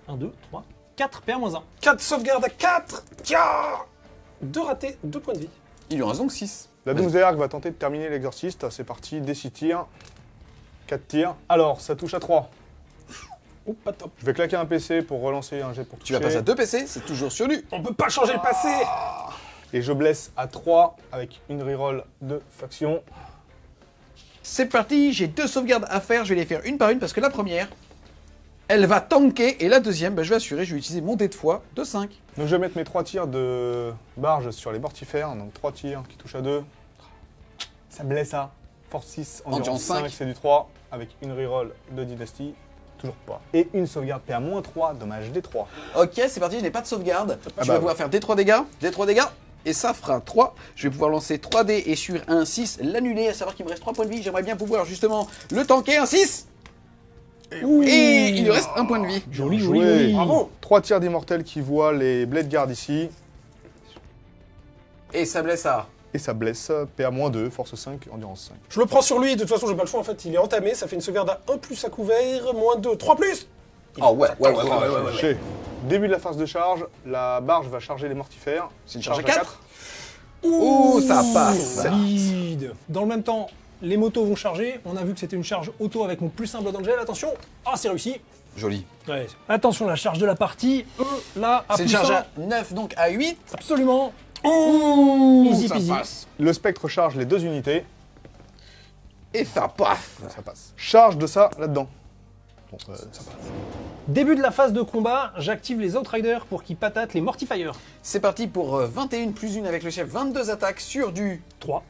1, 2, 3, 4, PA-1. 4 sauvegardes à 4. Tiens, 2 ratés, 2 points de vie. Il lui en reste donc 6. La Doomsday va tenter de terminer l'exorciste. C'est parti, des 6 tirs. 4 tirs. Alors, ça touche à 3. Oh, pas top. Je vais claquer un PC pour relancer un jet pour toucher. Tu vas passer à 2 PC, c'est toujours sur lui. On peut pas changer le passé. Et je blesse à 3 avec une reroll de faction. C'est parti, j'ai 2 sauvegardes à faire, je vais les faire une par une parce que la première, elle va tanker et la deuxième, bah, je vais assurer, je vais utiliser mon dé de foi de 5. Donc je vais mettre mes 3 tirs de barge sur les mortifères. Donc 3 tirs qui touchent à 2. Ça blesse à force 6, endurance 5, c'est du 3 avec une reroll de dynastie. Toujours pas. Et une sauvegarde PA-3, dommage D3. Ok, c'est parti, je n'ai pas de sauvegarde. Ah Je bah vais pouvoir faire D3 dégâts, D3 dégâts, et ça fera 3. Je vais pouvoir lancer 3 dés et sur un 6, l'annuler, à savoir qu'il me reste 3 points de vie. J'aimerais bien pouvoir justement le tanker, un 6. Et il lui reste 1 point de vie. Joli, Joué. joli, joli. Bravo. 3 tirs d'immortel qui voient les Blade Guard ici. Et ça blesse à... Et ça blesse PA-2, force 5, endurance 5. Je le prends sur lui, de toute façon j'ai pas le choix en fait, il est entamé, ça fait une sauvegarde à 1 plus à couvert, moins 2, 3 plus. Oh ouais. Touché. Début de la phase de charge, la barge va charger les mortifères. C'est une charge à à 4. Ouh, ça passe. Solide. Dans le même temps, les motos vont charger. On a vu que c'était une charge auto avec mon plus 1 Blood Angel. Attention. Ah, c'est réussi. Joli. Ouais. Attention, la charge de la partie. Là, à C'est une plus charge 1. à 9, donc à 8. Absolument. Ouh, Easy ça peasy. passe. Le spectre charge les 2 unités. Et ça passe. Ça passe. Charge de ça là-dedans. Bon, ça passe. Début de la phase de combat, j'active les Outriders pour qu'ils patatent les Mortifiers. C'est parti pour 21 plus 1 avec le chef, 22 attaques sur du 3.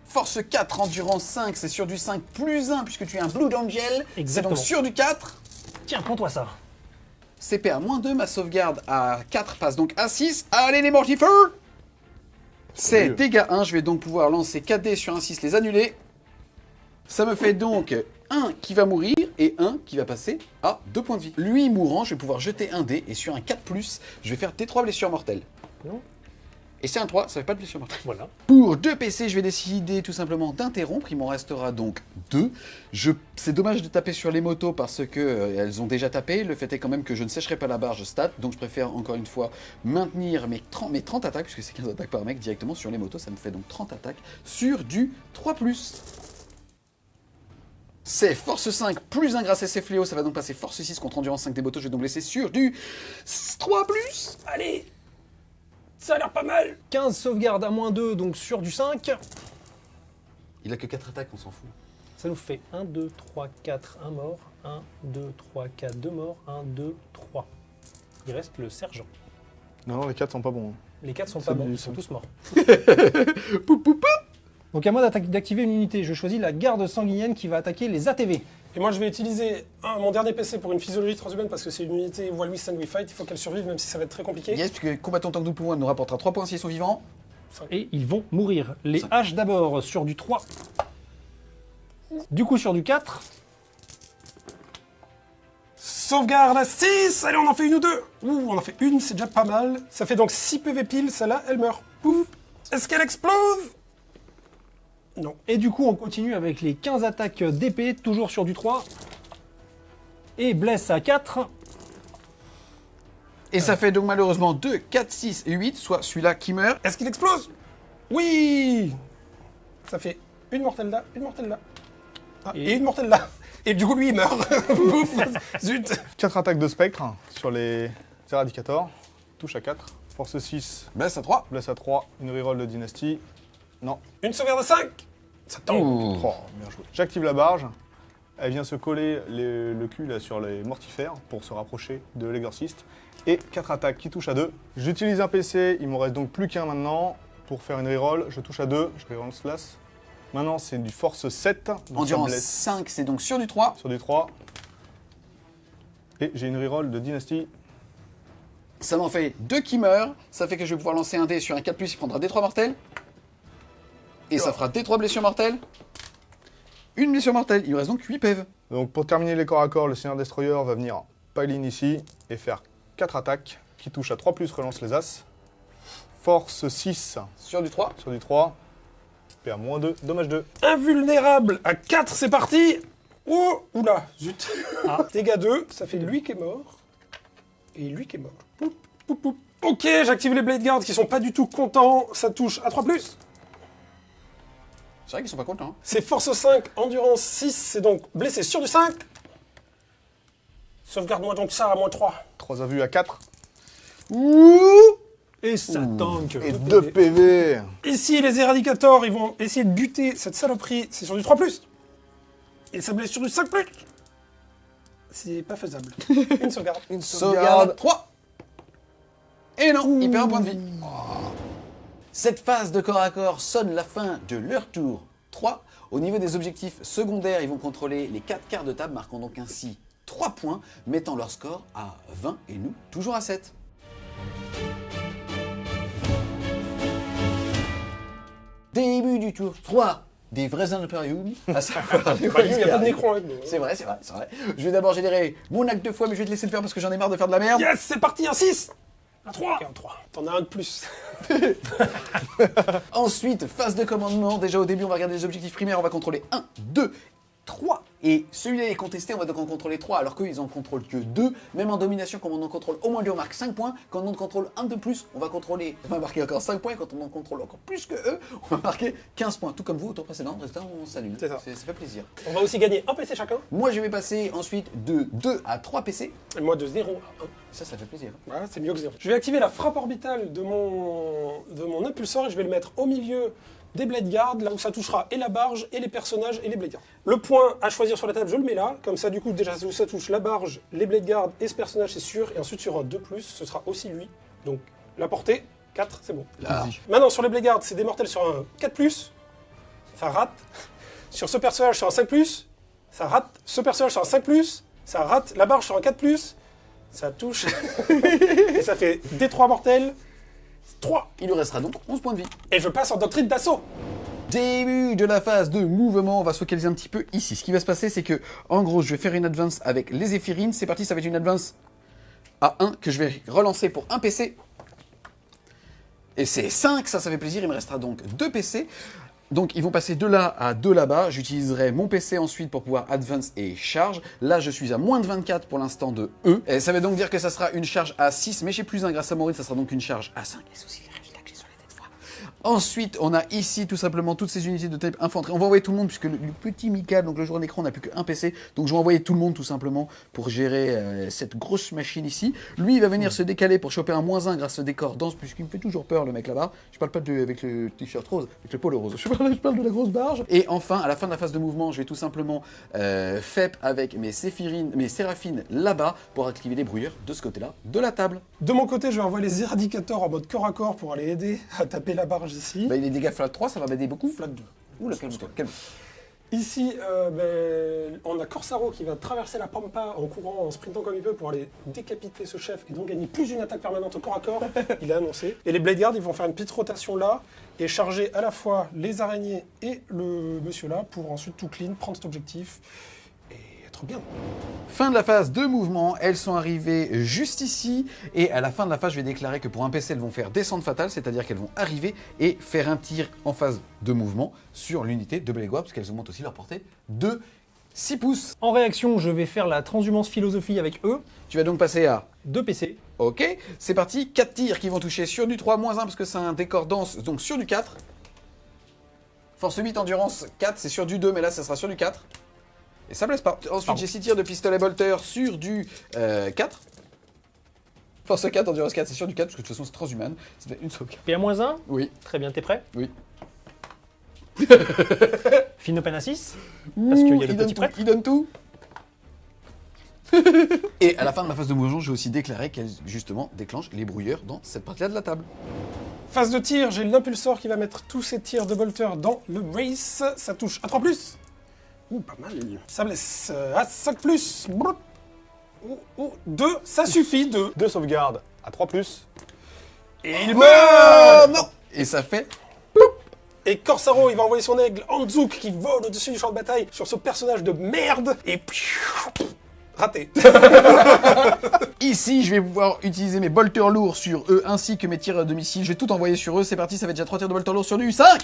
force 4, endurance 5, c'est sur du 5 plus 1 puisque tu es un Blood Angel. C'est Exactement. donc sur du 4. Tiens, prends-toi ça. CP à moins 2, ma sauvegarde à 4 passe donc à 6. Allez les mortifères. C'est Mieux. dégâts 1, je vais donc pouvoir lancer 4 dés sur un 6, les annuler. Ça me fait donc un qui va mourir et un qui va passer à 2 points de vie. Lui mourant, je vais pouvoir jeter un dé et sur un 4+, je vais faire T3 blessures mortelles. Non. Et c'est un 3, ça fait pas de blessure mortelle. Voilà. Pour 2 PC, je vais décider tout simplement d'interrompre. Il m'en restera donc 2. C'est dommage de taper sur les motos parce que elles ont déjà tapé. Le fait est quand même que je ne sécherai pas la barge stat. Donc je préfère encore une fois maintenir mes 30 attaques, puisque c'est 15 attaques par mec directement sur les motos. Ça me fait donc 30 attaques sur du 3+. C'est force 5 plus un grâce à ses fléaux. Ça va donc passer force 6 contre endurance 5 des motos. Je vais donc blesser sur du 3+. Allez, ça a l'air pas mal. 15 sauvegardes à moins 2, donc sur du 5. Il a que 4 attaques, on s'en fout. Ça nous fait 1, 2, 3, 4, 1 mort. 1, 2, 3, 4, 2 morts. 1, 2, 3. Il reste le sergent. Non, les 4 sont pas bons. Les 4 sont Ça pas bons, dit- ils sont ça- tous morts. Pou, pou, pou. Donc à moi d'activer une unité, je choisis la garde sanguinienne qui va attaquer les ATV. Et moi je vais utiliser mon dernier PC pour une physiologie transhumaine parce que c'est une unité While We Stand We Fight, il faut qu'elle survive même si ça va être très compliqué. Yes, puisque combattant tank double pouvoir nous rapportera 3 points s'ils sont vivants. Et ils vont mourir. Les Cinq. haches d'abord sur du 3. Du coup sur du 4. Sauvegarde à 6. Allez, on en fait une ou deux. Ouh, on en fait une, c'est déjà pas mal. Ça fait donc 6 PV pile, celle-là, elle meurt. Pouf. Est-ce qu'elle explose? Non. Et du coup on continue avec les 15 attaques d'épée, toujours sur du 3. Et blesse à 4. Et ça fait donc malheureusement 2, 4, 6 et 8, soit celui-là qui meurt. Est-ce qu'il explose? Oui. Ça fait une mortelle là, une mortelle là. Ah, et une mortelle là. Et du coup, lui, il meurt. Pouf. Zut. 4 attaques de spectre sur les éradicators. Touche à 4. Force 6, Blesse à 3. blesse à 3. Une reroll de dynastie. Non. Une sauvegarde à 5. Ça tombe. Ouh. Oh, bien joué. J'active la barge. Elle vient se coller le cul là, sur les mortifères pour se rapprocher de l'exorciste. Et 4 attaques qui touchent à 2. J'utilise un PC, il m'en reste donc plus qu'un maintenant. Pour faire une reroll, je touche à 2, je reroll slash. Maintenant c'est du force 7. donc ça Endurance blesse 5, c'est donc sur du 3. sur du 3. Et j'ai une reroll de dynastie. Ça m'en fait 2 qui meurent. Ça fait que je vais pouvoir lancer un dé sur un 4+, il prendra D3 mortels. Et ça fera D3 blessures mortelles. Une blessure mortelle, il me reste donc 8 PV. Donc pour terminer les corps à corps, le Seigneur Destroyer va venir pile-in ici et faire 4 attaques qui touchent à 3+, relance les as. Force 6 Sur du 3. sur du 3. PA-2, dommage 2. Invulnérable à 4, c'est parti. Oh, oula, zut. Dégâts 2, ça fait lui qui est mort. Et lui qui est mort. Poup, poup, poup. Ok, j'active les Blade Guards qui sont pas du tout contents. Ça touche à 3+. C'est vrai qu'ils sont pas contents. Hein. C'est force 5, endurance 6, c'est donc blessé sur du 5. Sauvegarde-moi donc ça à moins 3. 3 à vue à 4. Et ça tank. Et 2 PV. Ici, les éradicators, ils vont essayer de buter cette saloperie. C'est sur du 3+. Et ça blesse sur du 5+. C'est pas faisable. Une sauvegarde. Une Sauvegarde 3. Et non, il perd un point de vie. Oh. Cette phase de corps à corps sonne la fin de leur tour 3. Au niveau des objectifs secondaires, ils vont contrôler les 4 quarts de table, marquant donc ainsi 3 points, mettant leur score à 20 et nous toujours à 7. Début du tour 3 des vrais Imperium, à savoir les Il n'y a pas de Necron avec nous. C'est vrai, c'est vrai, c'est vrai. Je vais d'abord générer mon acte de foi, mais je vais te laisser le faire parce que j'en ai marre de faire de la merde. Yes, c'est parti, un 6. Un 3. Ok, un 3. T'en as un de plus. Ensuite, phase de commandement. Déjà au début, on va regarder les objectifs primaires. On va contrôler 1, 2, 3. Et celui-là est contesté, on va donc en contrôler 3, alors qu'eux, ils en contrôlent que 2. Même en domination, quand on en contrôle au moins 2, on marque 5 points. Quand on en contrôle un de plus, on va marquer encore 5 points. Et quand on en contrôle encore plus que eux, on va marquer 15 points. Tout comme vous, au tour précédent, résultat, on s'annule. C'est ça. Ça fait plaisir. On va aussi gagner un PC chacun. Moi, je vais passer ensuite de 2 à 3 PC. Et moi de 0 à 1. Ça fait plaisir. Voilà, c'est mieux que 0. Je vais activer la frappe orbitale de mon impulsor et je vais le mettre au milieu des Blade Guards, là où ça touchera et la barge, et les personnages, et les Blade Guards. Le point à choisir sur la table, je le mets là, comme ça du coup déjà où ça touche la barge, les Blade Guards et ce personnage c'est sûr, et ensuite sur un 2+, ce sera aussi lui. Donc la portée, 4, c'est bon. Large. Maintenant sur les Blade Guards, c'est des mortels sur un 4+, ça rate. Sur ce personnage sur un 5+, ça rate. Ce personnage sur un 5+, ça rate. La barge sur un 4+, ça touche. Et ça fait des 3 mortels, 3. Il nous restera donc 11 points de vie. Et je passe en doctrine d'assaut. Début de la phase de mouvement, on va se focaliser un petit peu ici. Ce qui va se passer, c'est que, en gros, je vais faire une advance avec les Zéphirines. C'est parti, ça va être une advance à 1 que je vais relancer pour un PC. Et c'est 5, ça fait plaisir. Il me restera donc 2 PC. Donc ils vont passer de là à 2 là-bas. J'utiliserai mon PC ensuite pour pouvoir advance et charge. Là, je suis à moins de 24 pour l'instant de E. Et ça veut donc dire que ça sera une charge à 6, mais j'ai plus un grâce à Maureen, ça sera donc une charge à 5. Et c'est aussi le résultat que j'ai sur la tête fois. Ensuite, on a ici tout simplement toutes ces unités de type infanterie. On va envoyer tout le monde puisque le petit Mika, donc le joueur d'écran, n'a plus qu'un PC. Donc je vais envoyer tout le monde tout simplement pour gérer cette grosse machine ici. Lui, il va venir se décaler pour choper un -1 grâce au décor dense, puisqu'il me fait toujours peur le mec là-bas. Je parle pas avec le t-shirt rose, avec le polo rose. Je parle de la grosse barge. Et enfin, à la fin de la phase de mouvement, je vais tout simplement FEP avec mes séraphines là-bas pour activer les brouilleurs de ce côté-là de la table. De mon côté, je vais envoyer les éradicators en mode corps à corps pour aller aider à taper la barge ici. Bah, les dégâts flat 3, ça va m'aider beaucoup. Flat 2. Oula, calme-toi, calme. Ici, on a Corsaro qui va traverser la pampa en courant, en sprintant comme il peut pour aller décapiter ce chef et donc gagner plus d'une attaque permanente au corps à corps. Il a annoncé. Et les Blade Guards, ils vont faire une petite rotation là et charger à la fois les araignées et le monsieur là pour ensuite tout clean, prendre cet objectif et être bien. Fin de la phase de mouvement, elles sont arrivées juste ici, et à la fin de la phase, je vais déclarer que pour un PC, elles vont faire descente fatale, c'est-à-dire qu'elles vont arriver et faire un tir en phase de mouvement sur l'unité de Blade Guard, parce qu'elles augmentent aussi leur portée de 6 pouces. En réaction, je vais faire la transhumance philosophie avec eux, Tu vas donc passer à... 2 PC. Ok, c'est parti, 4 tirs qui vont toucher sur du 3, -1 parce que c'est un décor dense, donc sur du 4. Force 8, endurance 4, c'est sur du 2, mais là, ça sera sur du 4. Et ça blesse pas. Ensuite, j'ai 6 tirs de pistolet bolter sur du 4. Force 4, endurance 4, c'est sur du 4, parce que de toute façon, c'est transhumane. Ça fait une sauvegarde. PA-1. Oui, Très bien, t'es prêt? oui. Fin open à 6. Parce qu'il y a le il donne petit tout, prêtre. il donne tout. Et à la fin de ma phase de mouvement, j'ai aussi déclaré qu'elle, justement, déclenche les brouilleurs dans cette partie-là de la table. Phase de tir, j'ai l'impulsor qui va mettre tous ses tirs de bolter dans le race. Ça touche à 3+. Ouh, pas mal. Ça blesse à 5+. 2, ça suffit, 2. 2 sauvegardes à 3+. Et il meurt. Non. Et ça fait... Et Corsaro, il va envoyer son aigle Anzouk qui vole au-dessus du champ de bataille sur ce personnage de merde. Et... raté. Ici, je vais pouvoir utiliser mes bolters lourds sur eux, ainsi que mes tirs de missiles. Je vais tout envoyer sur eux. C'est parti, ça fait déjà 3 tirs de bolters lourds sur du 5.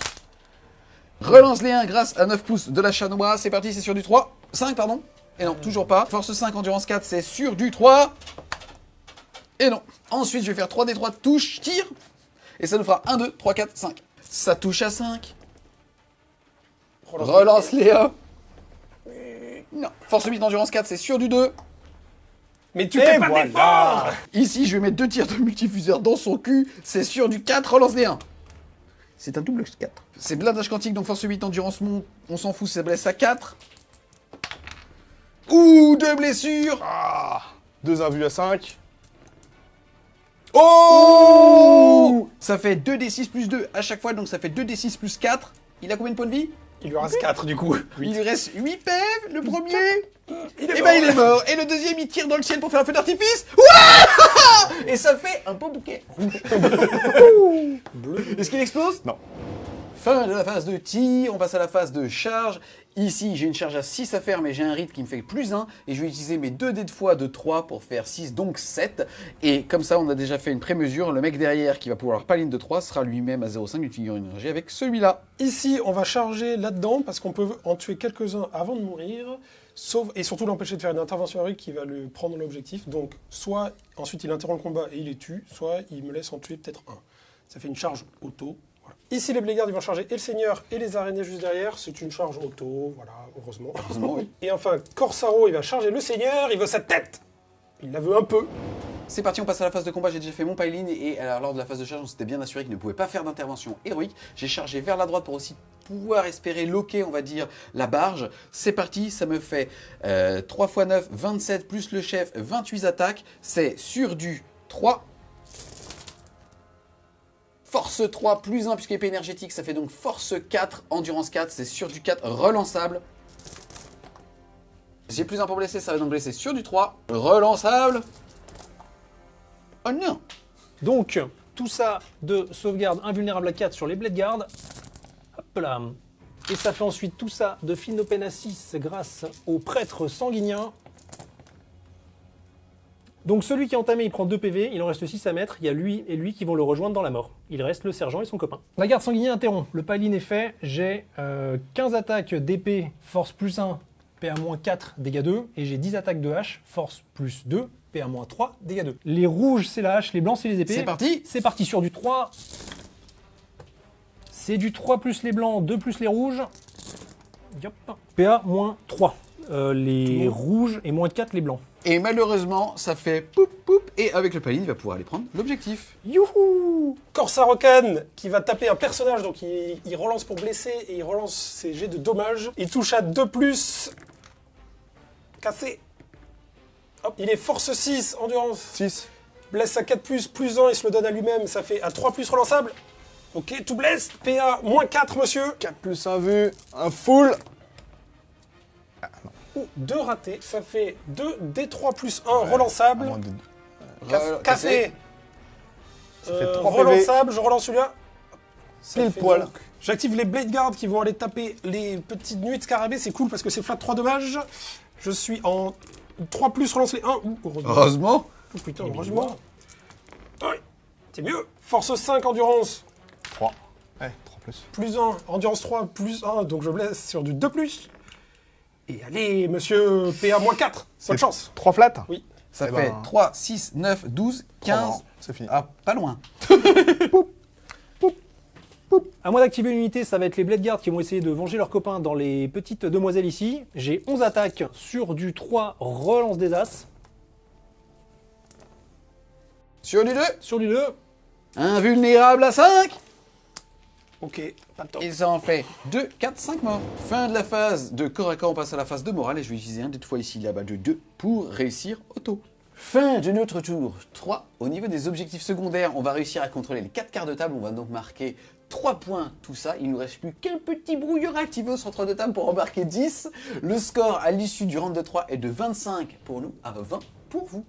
Relance les 1 grâce à 9 pouces de la chanois. C'est parti, c'est sur du 3. 5, pardon. Et non, toujours pas. Force 5, endurance 4, c'est sur du 3. Et non. Ensuite, je vais faire 3d3 touche, tir. Et ça nous fera 1, 2, 3, 4, 5. Ça touche à 5. Relance les 1. Non. Force 8, endurance 4, c'est sur du 2. Mais tu fais pas d'effort. Ici, je vais mettre 2 tirs de multifuseur dans son cul. C'est sur du 4, relance les 1. C'est un double 4. C'est blindage quantique, donc force 8, endurance monte. On s'en fout, ça blesse à 4. Ouh, 2 blessures. 2 invus à 5. Oh, ça fait 2d6 plus 2 à chaque fois, donc ça fait 2d6 plus 4. Il a combien de points de vie? Il lui reste 4 du coup. Il lui reste 8 PV, le premier. Il Et ben il est mort. Et le deuxième, il tire dans le ciel pour faire un feu d'artifice. Ouah. Et ça fait un beau bouquet. Est-ce qu'il explose? Non. Fin de la phase de tir, on passe à la phase de charge. Ici, j'ai une charge à 6 à faire, mais j'ai un rythme qui me fait plus 1. Et je vais utiliser mes 2 dés de fois de 3 pour faire 6, donc 7. Et comme ça, on a déjà fait une pré-mesure. Le mec derrière qui va pouvoir paline de 3 sera lui-même à 0,5 une figurine énergie avec celui-là. Ici, on va charger là-dedans parce qu'on peut en tuer quelques-uns avant de mourir. Sauf, et surtout l'empêcher de faire une intervention héroïque qui va lui prendre l'objectif. Donc, soit ensuite il interrompt le combat et il les tue, soit il me laisse en tuer peut-être un. Ça fait une charge auto. Voilà. Ici, les Bladeguards ils vont charger et le Seigneur et les araignées juste derrière. C'est une charge auto, voilà, heureusement. Heureusement, oui. Et enfin, Corsaro, il va charger le Seigneur, il veut sa tête. Il la veut un peu. C'est parti, on passe à la phase de combat. J'ai déjà fait mon piling et alors, lors de la phase de charge, on s'était bien assuré qu'il ne pouvait pas faire d'intervention héroïque. J'ai chargé vers la droite pour aussi pouvoir espérer loquer, on va dire, la barge. C'est parti, ça me fait 3 x 9, 27 plus le chef, 28 attaques. C'est sur du 3. Force 3 plus 1 puisqu'il est énergétique, ça fait donc force 4, endurance 4, c'est sur du 4, relançable. J'ai plus 1 pour blesser, ça va donc blesser sur du 3, relançable. Oh non! Donc, tout ça de sauvegarde invulnérable à 4 sur les Bladeguards. Hop là. Et ça fait ensuite tout ça de fine open à 6 grâce au prêtre sanguinien. Donc celui qui est entamé, il prend 2 PV, il en reste 6 à mettre, il y a lui et lui qui vont le rejoindre dans la mort. Il reste le sergent et son copain. La garde sanguinien interrompt, le paline est fait, j'ai 15 attaques d'épée, force plus 1, PA-4, dégâts 2, et j'ai 10 attaques de hache, force plus 2, PA-3, dégâts 2. Les rouges c'est la hache, les blancs c'est les épées. C'est parti! C'est parti sur du 3. C'est du 3 plus les blancs, 2 plus les rouges. Yop. PA-3. Les rouges et moins 4 les blancs. Et malheureusement, ça fait poup poup, et avec le paline, il va pouvoir aller prendre l'objectif. Youhou! Corsarokan qui va taper un personnage, donc il relance pour blesser et il relance ses jets de dommages. Il touche à 2+. Cassé. Hop, il est force 6, endurance. 6. Blesse à 4+, plus 1, il se le donne à lui-même, ça fait à 3+, relançable. Ok, tout blesse. PA, moins 4, monsieur. 4 plus 1 vu, un full. Ouh, 2 ratés, ça fait 2 D3 plus 1, relançable. Moins de- Cassé. Ça fait 3 PV. Relançable, je relance celui-là. Ça Pile fait poil. donc- J'active les Bladeguards qui vont aller taper les petites nuits de scarabée, c'est cool parce que c'est flat 3 dommages. Je suis en 3+, relance les 1. Ouh, heureusement. Heureusement. Oh, putain, heureusement. Ouais, c'est mieux. Force 5, endurance. 3. Ouais, 3 plus. Plus 1, endurance 3, plus 1, donc je blesse sur du 2+. Et allez, monsieur PA-4, bonne chance. 3 flat. Oui. Ça Eh fait ben, 3, 6, 9, 12, 15. C'est fini. Ah, pas loin. À moins d'activer une unité, ça va être les Bladeguards qui vont essayer de venger leurs copains dans les petites demoiselles ici. J'ai 11 attaques sur du 3, relance des As. Sur du 2. Sur du 2, Invulnérable à 5. Ok, pas de temps. Et ça en fait 2, 4, 5 morts. Fin de la phase de corps à corps, on passe à la phase de morale et je vais utiliser un dé de fois ici, là-bas de 2 pour réussir auto. Fin de notre tour 3. Au niveau des objectifs secondaires, on va réussir à contrôler les 4 quarts de table. On va donc marquer 3 points, tout ça. Il ne nous reste plus qu'un petit brouilleur activé au centre de table pour embarquer 10. Le score à l'issue du round de 3 est de 25 pour nous à 20 pour vous.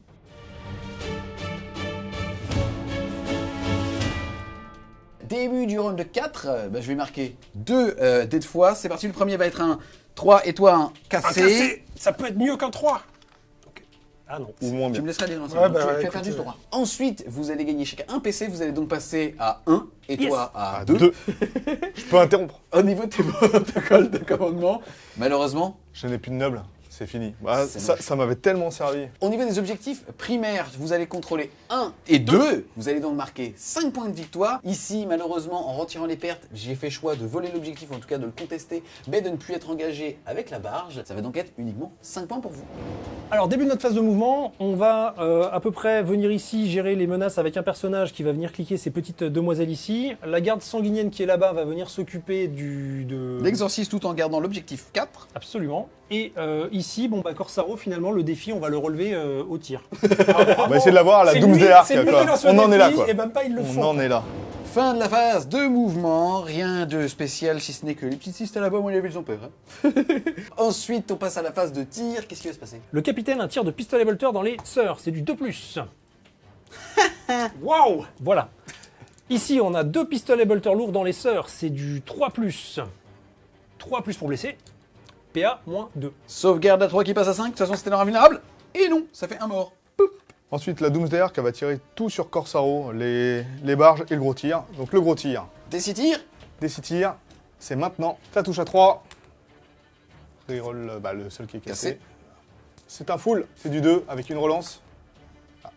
Début du round de 4, je vais marquer 2 dés de fois. C'est parti, le premier va être un 3 et toi un Un cassé. cassé, ça peut être mieux qu'un 3. Ok. Ah non. ou moins Tu bien. me laisseras les lancer. Ouais, bah, tu ouais, as écoute, perdu ton 1. Ensuite, vous allez gagner chacun un PC. Vous allez donc passer à 1 et Yes. toi à Ah, 2. 2. Je peux interrompre. Au niveau de tes protocoles de commandement, malheureusement, Je n'ai plus de noble. C'est fini. Bah, C'est ça, moche. ça m'avait tellement servi. au niveau des objectifs primaires, vous allez contrôler 1 et 2. Vous allez donc marquer 5 points de victoire. Ici, malheureusement, en retirant les pertes, j'ai fait choix de voler l'objectif, en tout cas de le contester, mais de ne plus être engagé avec la barge. Ça va donc être uniquement 5 points pour vous. Alors, début de notre phase de mouvement, on va à peu près venir ici gérer les menaces avec un personnage qui va venir cliquer ces petites demoiselles ici. La garde sanguinienne qui est là-bas va venir s'occuper de... L'exorciste tout en gardant l'objectif 4. Absolument. Et ici, bon bah Corsaro, finalement, le défi, on va le relever au tir. On va essayer de l'avoir à la Doomsday Arc. quoi. On en est là, quoi. Et même pas ils le On font. en est là. Fin de la phase de mouvement, rien de spécial si ce n'est que les petites cistes à la bombe, ils ont peur. Hein. Ensuite, on passe à la phase de tir. Qu'est-ce qui va se passer? Le capitaine, un tir de pistolet bolter dans les sœurs, c'est du 2+. Waouh. Voilà. Ici, on a 2 pistolets bolter lourds dans les sœurs, c'est du 3+. 3+ pour blesser. PA, moins 2. Sauvegarde à 3 qui passe à 5. De toute façon, c'était leur invulnérable. Et non, ça fait un mort. Ensuite, la Doomsday Arc, elle va tirer tout sur Corsaro, les barges et le gros tir. Donc le gros tir, Des 6 tirs. des 6 tirs, c'est maintenant. Ça touche à 3. Reroll le seul qui est cassé. Cassé. C'est un full, c'est du 2 avec une relance. Ah.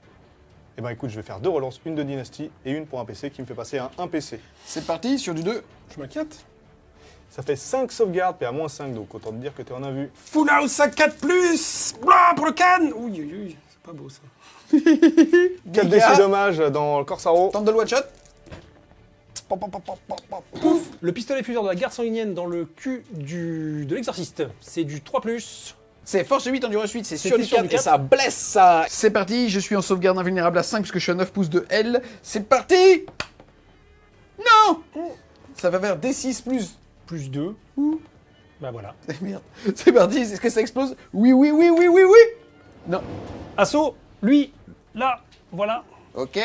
Et ben écoute, je vais faire 2 relances, une de Dynasty et une pour un PC qui me fait passer à un PC. C'est parti sur du 2. Je m'inquiète. Ça fait 5 sauvegardes, puis à moins 5, donc autant te dire que t'es en invue. Full house à 4+. Blah, pour le can. Oui, oui, oui. C'est pas beau ça. 4 DC dommages dans le Corsaro. Tente de le one-shot. Pouf. Le pistolet fuseur de la garde sanguinienne dans le cul de l'exorciste, c'est du 3+. C'est force 8, endurance 8, c'est sur C'était du sur 4 du et 4. ça blesse ça. C'est parti, je suis en sauvegarde invulnérable à 5 puisque je suis à 9 pouces de L. C'est parti. Non. Ça va vers D6 Plus 2. Bah voilà. Merde. C'est parti, est-ce que ça explose? Oui, oui, oui, oui, oui, oui. Non. Assaut, lui, là, voilà. Ok.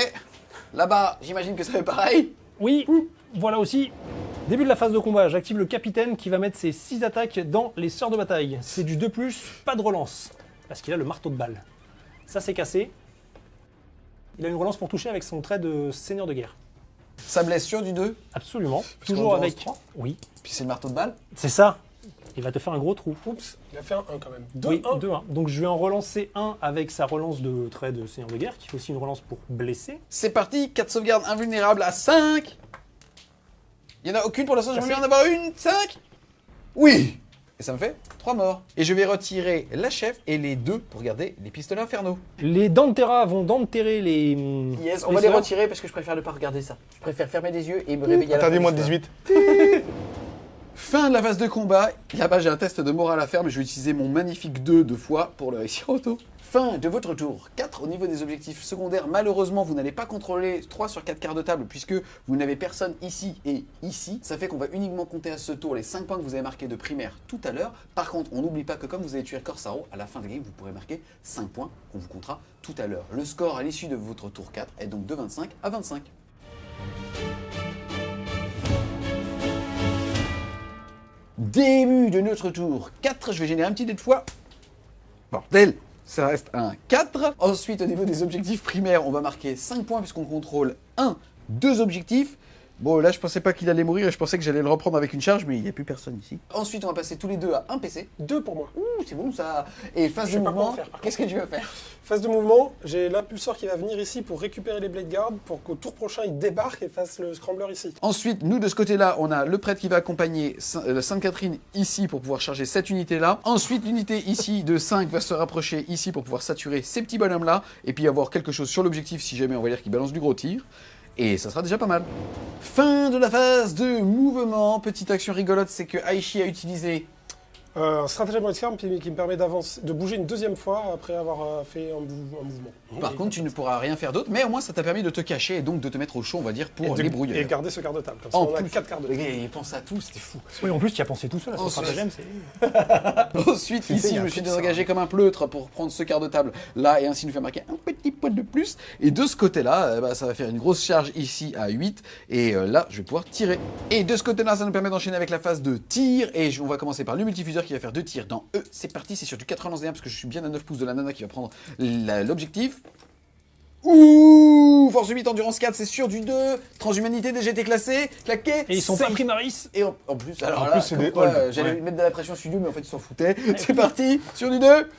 Là-bas, j'imagine que ça fait pareil. Oui, voilà aussi. Début de la phase de combat, j'active le capitaine qui va mettre ses 6 attaques dans les sœurs de bataille. C'est du 2+, pas de relance, parce qu'il a le marteau de balle. Ça c'est cassé. Il a une relance pour toucher avec son trait de seigneur de guerre. Ça blesse sur du 2. Absolument. qu'en Toujours endurance avec... 3. Oui, Puis c'est le marteau de balle. c'est ça. Il va te faire un gros trou. Oups, il a fait un 1 quand même. 2, Oui, 1. 2-1. Donc je vais en relancer un avec sa relance de trait de seigneur de guerre, qui fait aussi une relance pour blesser. C'est parti, 4 sauvegardes invulnérables à 5. Il n'y en a aucune pour l'instant, j'aimerais bien en avoir une. 5. Oui. Et ça me fait 3 morts. Et je vais retirer la chef et les 2 pour garder les pistolets infernaux. Les Dantera vont denterrer les... Yes, on va les sœurs. retirer parce que je préfère ne pas regarder ça. Je préfère fermer les yeux et me réveiller à la fin. Interdit moins de l'histoire. 18. Fin de la phase de combat. Là-bas, j'ai un test de morale à faire, mais je vais utiliser mon magnifique 2 deux fois pour le réussir au tour. Fin de votre tour 4 au niveau des objectifs secondaires. Malheureusement, vous n'allez pas contrôler 3 sur 4 quarts de table puisque vous n'avez personne ici et ici. Ça fait qu'on va uniquement compter à ce tour les 5 points que vous avez marqués de primaire tout à l'heure. Par contre, on n'oublie pas que comme vous avez tué Corsaro, à la fin de la game, vous pourrez marquer 5 points qu'on vous comptera tout à l'heure. Le score à l'issue de votre tour 4 est donc de 25 à 25. Début de notre tour 4, je vais générer un petit dé de fois. Bordel, ça reste un 4. Ensuite, au niveau des objectifs primaires, on va marquer 5 points puisqu'on contrôle 2 objectifs. Bon, là, je pensais pas qu'il allait mourir et je pensais que j'allais le reprendre avec une charge, mais il n'y a plus personne ici. Ensuite, on va passer tous les deux à un PC. 2 pour moi. Ouh, c'est bon ça. Et phase Je de sais pas mouvement, quoi faire, par qu'est-ce que tu vas faire? Phase de mouvement, j'ai l'impulseur qui va venir ici pour récupérer les Blade Guard pour qu'au tour prochain il débarque et fasse le scrambler ici. Ensuite, nous de ce côté-là, on a le prêtre qui va accompagner Sainte-Catherine ici pour pouvoir charger cette unité-là. Ensuite, l'unité ici de 5 va se rapprocher ici pour pouvoir saturer ces petits bonhommes-là. Et puis avoir quelque chose sur l'objectif si jamais on va dire qu'il balance du gros tir. Et ça sera déjà pas mal. Fin de la phase de mouvement. Petite action rigolote, c'est que Aichi a utilisé... Un stratagème Wildcard qui me permet d'avancer, de bouger une deuxième fois après avoir fait un mouvement. Par contre, tu ne pourras rien faire d'autre, mais au moins ça t'a permis de te cacher et donc de te mettre au chaud, on va dire, pour les Et brouilleurs. garder ce quart de table. Comme ça, En on a plus, 4 quarts de table. il pense à tout, c'était fou. Oui, en plus, tu as pensé tout seul à ce Ensuite- stratagème, c'est... Ensuite, Il ici, y je a me un suis truc, désengagé ça. comme un pleutre pour prendre ce quart de table là et ainsi nous faire marquer un petit point de plus. Et de ce côté-là, ça va faire une grosse charge ici à 8 et là, je vais pouvoir tirer. Et de ce côté-là, ça nous permet d'enchaîner avec la phase de tir et on va commencer par le multifuseur Bowser qui va faire 2 tirs dans E. C'est parti, c'est sur du 80 lance des 1 parce que je suis bien à 9 pouces de la nana qui va prendre l'objectif. Ouh, force 8, endurance 4, c'est sûr du 2. Transhumanité déjà été classée, claqué. Et ils sont pas safe. primaris. Et en plus, alors En là, plus, c'est comme des quoi, holds, j'allais ouais. mettre de la pression studio, mais en fait, ils s'en foutaient. C'est parti, sur du 2.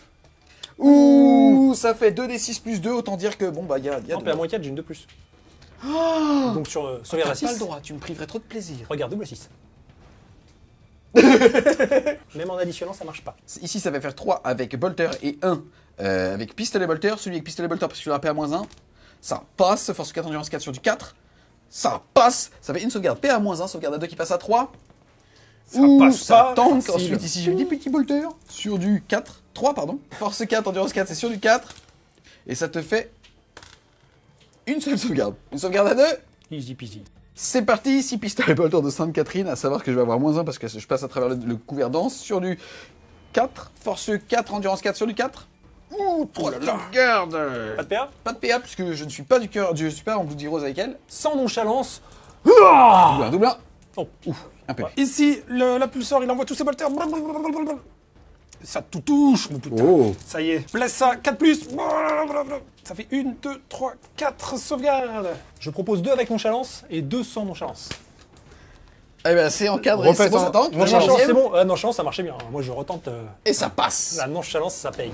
Ouh, ça fait 2d6 plus 2, autant dire que bon, bah, il y a Non, de- mais à moins 4, j'ai une 2 plus. Donc sur sauvegarde T'as à 6. pas le droit, tu me priverais trop de plaisir. Regarde, double 6. Même en additionnant, ça marche pas. Ici, ça va faire 3 avec Bolter et 1 avec Pistolet Bolter. Celui avec Pistolet Bolter, parce que tu l'as PA-1, ça passe. Force 4, endurance 4 sur du 4. Ça passe. Ça fait une sauvegarde PA-1, sauvegarde à 2 qui passe à 3. Ça passe ça pas. tank. Facile. Ensuite, ici, j'ai des petits Bolter sur du 4. 3, pardon. Force 4, endurance 4, c'est sur du 4. Et ça te fait une seule sauvegarde. Une sauvegarde à 2. Easy peasy. C'est parti, ici Pistolet Bolter de Sainte-Catherine, à savoir que je vais avoir -1 parce que je passe à travers le couvert dense sur du 4, force 4, endurance 4 sur du 4. Ouh, 3 de sauvegarde. Pas de PA. Pas de PA puisque je ne suis pas du cœur, je suis pas en boucle rose avec elle. Sans nonchalance. Double 1. Oh. Ouf, un peu. Ici, l'impulsor, il envoie tous ses bolters. Ça tout touche, mon putain. Oh. Ça y est, blesse ça, 4 plus. Ça fait 1, 2, 3, 4 sauvegardes. Je propose 2 avec nonchalance et 2 sans nonchalance. Eh ben c'est encadré, c'est Refaites bon, un- ça tank. Nonchalance, Deuxième. c'est bon. Nonchalance, ça marchait bien. Moi, je retente. Et ça passe. La nonchalance, ça paye.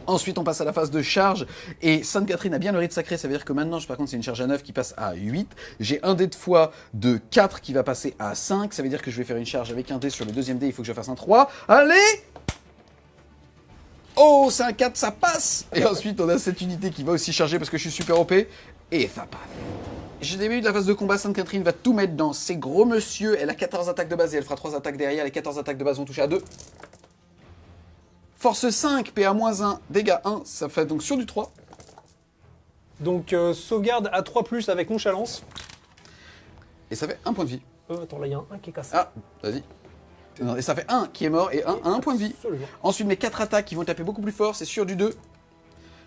Ensuite, on passe à la phase de charge. Et Sainte-Catherine a bien le rite sacré. Ça veut dire que maintenant, par contre, c'est une charge à 9 qui passe à 8. J'ai un dé de fois de 4 qui va passer à 5. Ça veut dire que je vais faire une charge avec un dé sur le deuxième dé. Il faut que je fasse un 3. Allez! Oh, c'est un 4, ça passe! Et ensuite, on a cette unité qui va aussi charger parce que je suis super OP. Et ça passe. J'ai début de la phase de combat, Sainte-Catherine va tout mettre dans ses gros monsieur. Elle a 14 attaques de base et elle fera 3 attaques derrière. Les 14 attaques de base vont toucher à 2. Force 5, PA-1, dégâts 1, ça fait donc sur du 3. Donc, sauvegarde à 3 plus avec nonchalance. Et ça fait 1 point de vie. Attends, là, il y a un qui est cassé. Ah, vas-y. Non, et ça fait 1 qui est mort et 1 à 1 point de vie. Absolument. Ensuite, mes 4 attaques qui vont taper beaucoup plus fort, c'est sur du 2.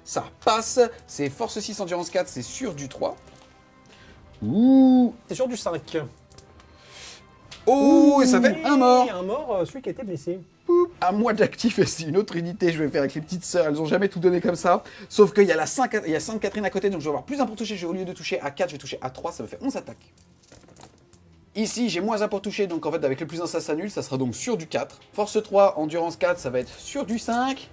Ça passe. C'est force 6, endurance 4, c'est sur du 3. Ouh. C'est sur du 5. Oh, et ça fait un mort. Un mort, celui qui a été blessé. À moi d'actif, et c'est une autre unité, je vais faire avec les petites sœurs, elles ont jamais tout donné comme ça. Sauf qu'il y a Sainte-Catherine à côté, donc je vais avoir plus 1 pour toucher. Au lieu de toucher à 4, je vais toucher à 3, ça me fait 11 attaques. Ici, j'ai moins 1 pour toucher, donc en fait, avec le plus 1, ça s'annule, ça sera donc sur du 4. Force 3, endurance 4, ça va être sur du 5.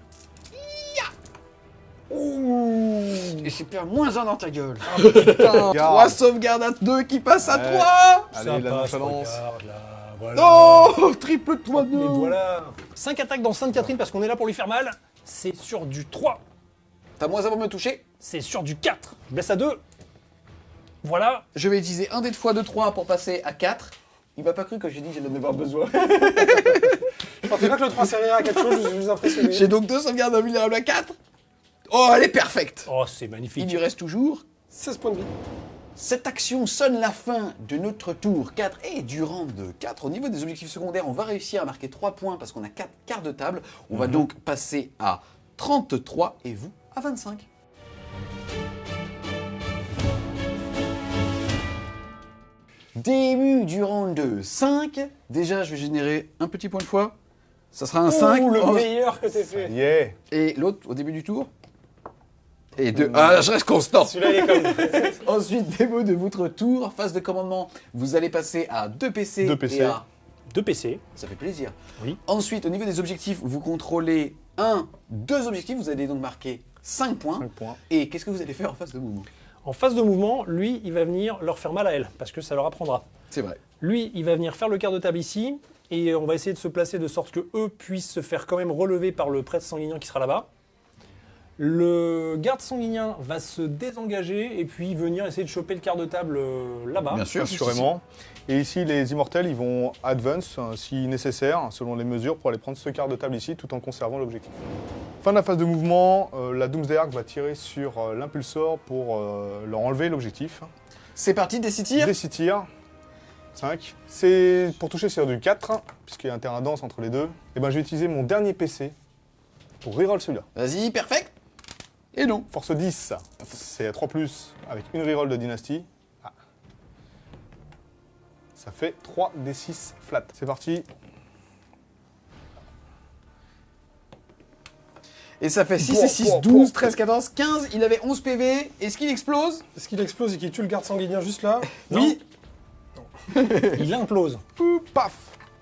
Ouh. Et j'ai perdu moins 1 dans ta gueule. Putain, 3 sauvegardes à 2 qui passent à Ouais. 3. Allez, la nonchalance. regarde, là, voilà. Oh, triple 3 de Et voilà. 5 attaques dans Sainte-Catherine parce qu'on est là pour lui faire mal. C'est sur du 3. T'as moins 1 pour me toucher. C'est sur du 4. Je blesse à 2. Voilà. Je vais utiliser un dé de fois de 3 pour passer à 4. Il m'a pas cru quand j'ai dit que j'allais en avoir besoin. Je pensais pas que le 3 servait à quelque chose, je suis impressionné. J'ai donc 2 sauvegardes invulnérables à 4. Oh, elle est parfaite. Oh, c'est Il magnifique. lui reste toujours. 16 points de vie. Cette action sonne la fin de notre tour 4 et du round 4. Au niveau des objectifs secondaires, on va réussir à marquer 3 points parce qu'on a 4 quarts de table. On va donc passer à 33 et vous à 25. Début du round 5. Déjà, je vais générer un petit point de foi. Ça sera un 5. Ouh, le meilleur que t'aies fait. Yeah. Et l'autre au début du tour. Et 2. Ah, je reste constant. Celui-là, il est comme... Ensuite, démo de votre tour. Phase de commandement, vous allez passer à 2 PC. 2 PC. Et à... 2 PC. Ça fait plaisir. Oui. Ensuite, au niveau des objectifs, vous contrôlez 2 objectifs. Vous allez donc marquer 5 points. 5 points. Et qu'est-ce que vous allez faire en phase de mouvement? En phase de mouvement, lui, il va venir leur faire mal à elle parce que ça leur apprendra. C'est vrai. Lui, il va venir faire le quart de table ici et on va essayer de se placer de sorte que eux puissent se faire quand même relever par le prêtre sanguinien qui sera là-bas. Le garde sanguinien va se désengager et puis venir essayer de choper le quart de table là-bas. Bien sûr, Assurément. Et ici, les immortels, ils vont advance, si nécessaire, selon les mesures, pour aller prendre ce quart de table ici, tout en conservant l'objectif. Fin de la phase de mouvement, la Doomsday Arc va tirer sur l'impulsor pour leur enlever l'objectif. C'est parti, des 6 tirs. Des 6 tirs. 5. C'est pour toucher sur du 4, puisqu'il y a un terrain dense entre les deux. Et ben, je vais utiliser mon dernier PC pour reroll celui-là. Vas-y, perfect. Et non. Force 10, c'est à 3+, avec une reroll de dynastie. Ah. Ça fait 3 D6 flat. C'est parti. Et ça fait 6 et 6, 12, 13, 14, 15. Il avait 11 PV. Est-ce qu'il explose? Est-ce qu'il explose et qu'il tue le garde sanguinien juste là? Oui. Il implose. Paf.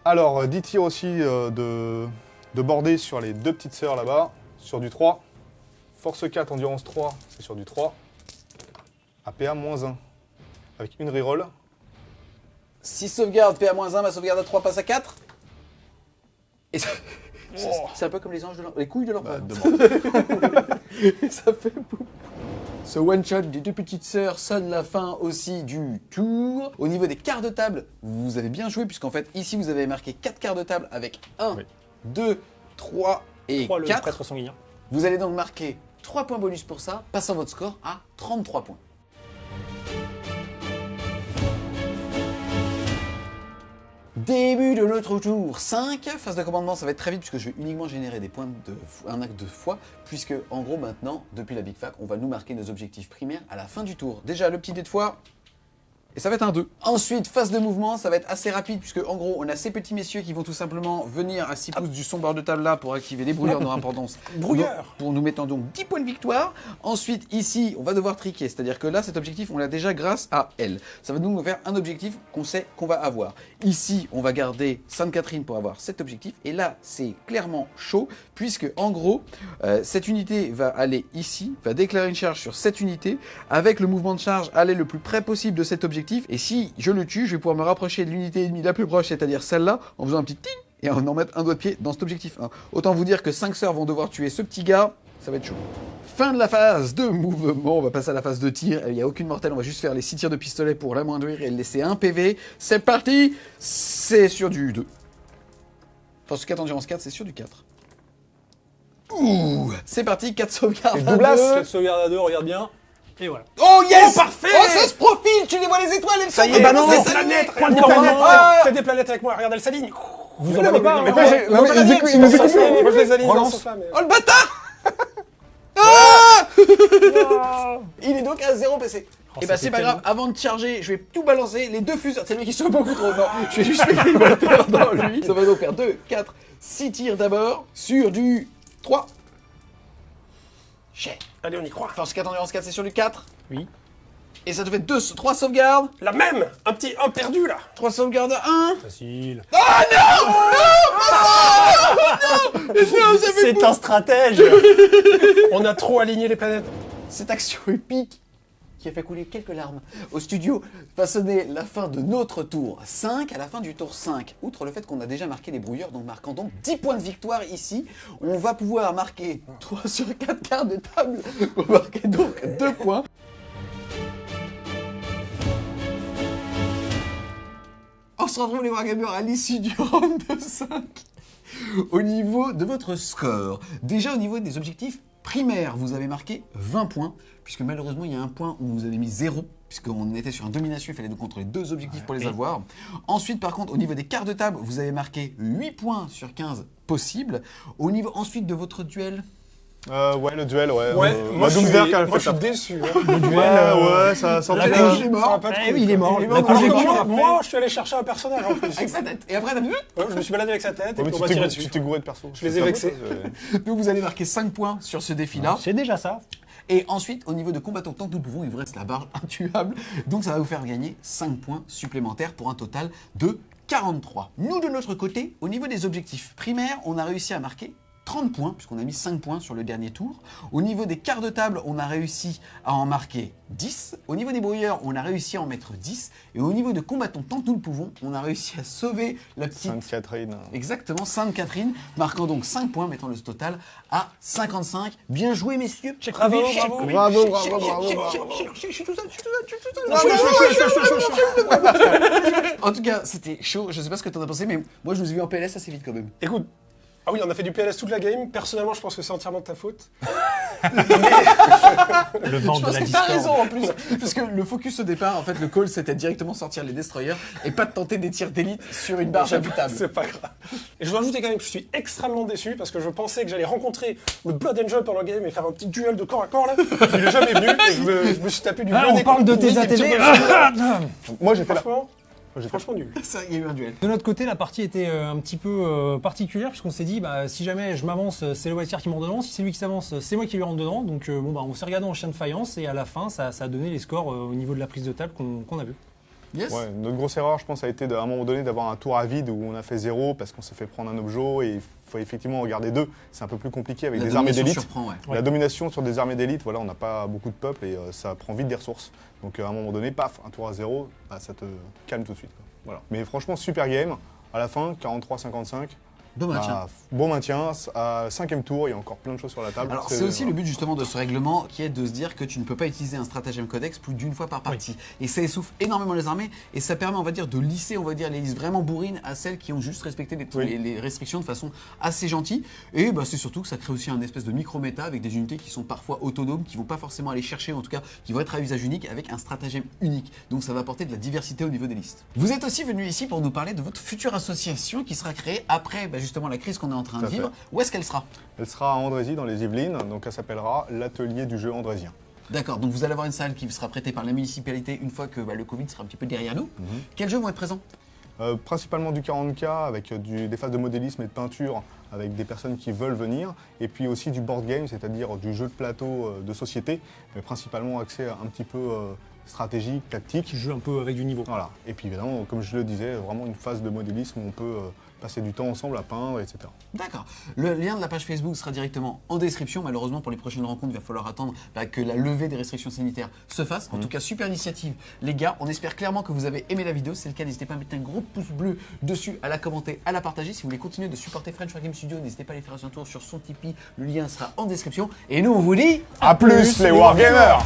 Alors, 10 tirs aussi de border sur les deux petites sœurs là-bas, sur du 3. Force 4, endurance 3, c'est sur du 3. APA -1, avec une reroll. 6 sauvegardes, PA-1, ma sauvegarde à 3 passe à 4. Et ça... C'est un peu comme les anges de les couilles de l'empereur. Ça fait boum. Ce one-shot des deux petites sœurs sonne la fin aussi du tour. Au niveau des quarts de table, vous avez bien joué, puisqu'en fait, ici, vous avez marqué 4 quarts de table avec 1, 2, 3 et 3 le 4. prêtre sanguinien. Vous allez donc marquer 3 points bonus pour ça, passant votre score à 33 points. Début de notre tour 5, phase de commandement, ça va être très vite puisque je vais uniquement générer des points un acte de foi, puisque en gros maintenant, depuis la Big Fac, on va nous marquer nos objectifs primaires à la fin du tour. Déjà le petit dé de foi, et ça va être un 2. Ensuite, phase de mouvement, ça va être assez rapide puisque en gros, on a ces petits messieurs qui vont tout simplement venir à 6 pouces du son bord de table là pour activer les brouilleurs de importance. Brouilleur. Pour nous mettant donc 10 points de victoire. Ensuite, ici, on va devoir triquer, c'est-à-dire que là, cet objectif, on l'a déjà grâce à elle. Ça va nous faire un objectif qu'on sait qu'on va avoir. Ici, on va garder Sainte-Catherine pour avoir cet objectif. Et là, c'est clairement chaud puisque en gros, cette unité va aller ici, va déclarer une charge sur cette unité avec le mouvement de charge aller le plus près possible de cet objectif. Et si je le tue, je vais pouvoir me rapprocher de l'unité ennemie la plus proche, c'est-à-dire celle-là, en faisant un petit ting et en mettre un doigt de pied dans cet objectif 1. Autant vous dire que 5 sœurs vont devoir tuer ce petit gars, ça va être chaud. Fin de la phase de mouvement, on va passer à la phase de tir. Il n'y a aucune mortelle, on va juste faire les 6 tirs de pistolet pour l'amoindrir et le laisser 1 PV. C'est parti, c'est sur du 2. Force 4, endurance 4, c'est sur du 4. Ouh, c'est parti, 4 sauvegardes. Et doublas. 4 sauvegardes à 2, regarde bien. Et voilà. Oh yes! Oh, parfait! Oh, ça se profile! Tu les vois les étoiles, elles sont Ça y est, bah non, c'est planète, planète! des planètes, fais des planètes avec moi, regarde, elle s'aligne. Vous en avez pas, mais hein. moi, Non, mais ils écoutent- ils nous écoutent. moi je les aligne dans ce Relance. sens-là, mais... Oh le bâtard! Ah! Il est donc à 0 PC. Oh, Et bah ça c'est fait pas grave, tellement- avant de charger, je vais tout balancer, les deux fuseurs, c'est le mec qui sont beaucoup trop, non, je vais juste mettre les moteurs dans lui. Ça va donc faire 2, 4, 6 tirs d'abord, sur du 3. Chais. Allez, on y croit. Force 4, endurance 4, c'est sur du 4. Oui. Et ça te fait 3 sauvegardes, La même, un perdu là. 3 sauvegardes à 1. Facile. C'est un stratège. On a trop aligné les planètes. Cette action épique qui a fait couler quelques larmes au studio va sonner la fin de notre tour 5. À la fin du tour 5, outre le fait qu'on a déjà marqué les brouilleurs, donc marquant donc 10 points de victoire ici, on va pouvoir marquer 3 sur 4 quarts de table pour marquer donc 2 points. On se retrouve les Wargamers à l'issue du round de 5 au niveau de votre score. Déjà au niveau des objectifs primaires, vous avez marqué 20 points, puisque malheureusement il y a un point où vous avez mis 0, puisqu'on était sur un domination, il fallait donc contrôler 2 objectifs pour les avoir. Ensuite par contre au niveau des quarts de table, vous avez marqué 8 points sur 15 possibles. Au niveau ensuite de votre duel, Ouais, le duel, ouais. Moi je Doomsday qui a fait suis ça. déçu. Ouais, ça sent La bien. conjure- il est mort. il est mort. Il est La mort. conjecture, Moi, après. moi, je suis allé chercher un personnage en plus. avec sa tête. Et après, Ouais, je me suis baladé avec sa tête Ouais, mais et on m'a tiré dessus. tu t'es gouré de perso. Je les ai vexés. donc vous allez marquer 5 points sur ce défi-là. C'est déjà ça. Et ensuite, au niveau de combattants, tant que nous pouvons, il vous reste la barre intuable. Donc ça va vous faire gagner 5 points supplémentaires pour un total de 43. Nous, de notre côté, au niveau des objectifs primaires, on a réussi à marquer 30 points, puisqu'on a mis 5 points sur le dernier tour. Au niveau des quarts de table, on a réussi à en marquer 10. Au niveau des brouilleurs, on a réussi à en mettre 10. Et au niveau de combattants, tant que nous le pouvons, on a réussi à sauver la petite... Sainte-Catherine. Exactement, Sainte-Catherine, marquant donc 5 points, mettant le total à 55. Bien joué, messieurs. Bravo, Bravo, bravo, bravo. Je suis tout seul, je suis tout seul. En tout cas, c'était chaud. Je sais pas ce que t'en as pensé, mais moi je nous ai vu en PLS assez vite quand même. Écoute, ah oui, on a fait du PLS toute la game. Personnellement, je pense que c'est entièrement de ta faute. Le vent Je de pense la que t'as discorde. raison en plus. Parce que le focus au départ, en fait, le call c'était directement sortir les destroyers et pas de tenter des tirs d'élite sur une barge habitable. C'est pas grave. Et je dois ajouter quand même que je suis extrêmement déçu parce que je pensais que j'allais rencontrer le Blood Angel pendant le game et faire un petit duel de corps à corps là. Il est jamais venu et je me suis tapé du Ah, Blood on parle de Angel tes et ATV. tir de- Moi, j'étais là. Franchement, J'étais- Franchement nul. Ça, il y a eu un duel. De notre côté, la partie était un petit peu particulière puisqu'on s'est dit bah, si jamais je m'avance, c'est le White qui me rentre dedans. Si c'est lui qui s'avance, c'est moi qui lui rentre dedans. Donc bon, bah, on s'est regardé en chien de faïence et à la fin, ça a donné les scores au niveau de la prise de table qu'on a vu. Yes. Ouais, notre grosse erreur, je pense, a été à un moment donné d'avoir un tour à vide où on a fait 0 parce qu'on s'est fait prendre un objet et il faut effectivement regarder 2. C'est un peu plus compliqué avec La des armées domination d'élite. surprend, ouais. La domination sur des armées d'élite, voilà, on n'a pas beaucoup de peuple et ça prend vite des ressources. Donc à un moment donné, paf, un tour à 0, bah, ça te calme tout de suite, quoi. Voilà. Mais franchement, super game. À la fin, 43-55. Bon maintien. Bah, bon maintien. À 5e tour, il y a encore plein de choses sur la table. Alors c'est aussi le but justement de ce règlement qui est de se dire que tu ne peux pas utiliser un stratagème codex plus d'une fois par partie. Et ça essouffle énormément les armées et ça permet on va dire de lisser on va dire les listes vraiment bourrines à celles qui ont juste respecté les restrictions de façon assez gentille. Et bah, c'est surtout que ça crée aussi un espèce de micro-méta avec des unités qui sont parfois autonomes, qui vont pas forcément aller chercher, en tout cas qui vont être à usage unique avec un stratagème unique. Donc ça va apporter de la diversité au niveau des listes. Vous êtes aussi venu ici pour nous parler de votre future association qui sera créée après bah, justement la crise qu'on est en train de Tout à fait. vivre. Où est-ce qu'elle sera? Elle sera à Andrézy dans les Yvelines, donc elle s'appellera l'atelier du jeu andrésien. D'accord, donc vous allez avoir une salle qui sera prêtée par la municipalité une fois que bah, le Covid sera un petit peu derrière nous. Quels jeux vont être présents? Principalement du 40K avec des phases de modélisme et de peinture avec des personnes qui veulent venir, et puis aussi du board game, c'est-à-dire du jeu de plateau de société, mais principalement axé un petit peu stratégique, tactique. Qui joue un peu avec du niveau. Voilà. Et puis évidemment, comme je le disais, vraiment une phase de modélisme où on peut passer du temps ensemble à peindre, etc. D'accord. Le lien de la page Facebook sera directement en description. Malheureusement, pour les prochaines rencontres, il va falloir attendre bah, que la levée des restrictions sanitaires se fasse. En tout cas, super initiative, les gars. On espère clairement que vous avez aimé la vidéo. Si c'est le cas, n'hésitez pas à mettre un gros pouce bleu dessus, à la commenter, à la partager. Si vous voulez continuer de supporter French Wargame Studio, n'hésitez pas à aller faire un tour sur son Tipeee. Le lien sera en description. Et nous, on vous dit A plus les Wargamers!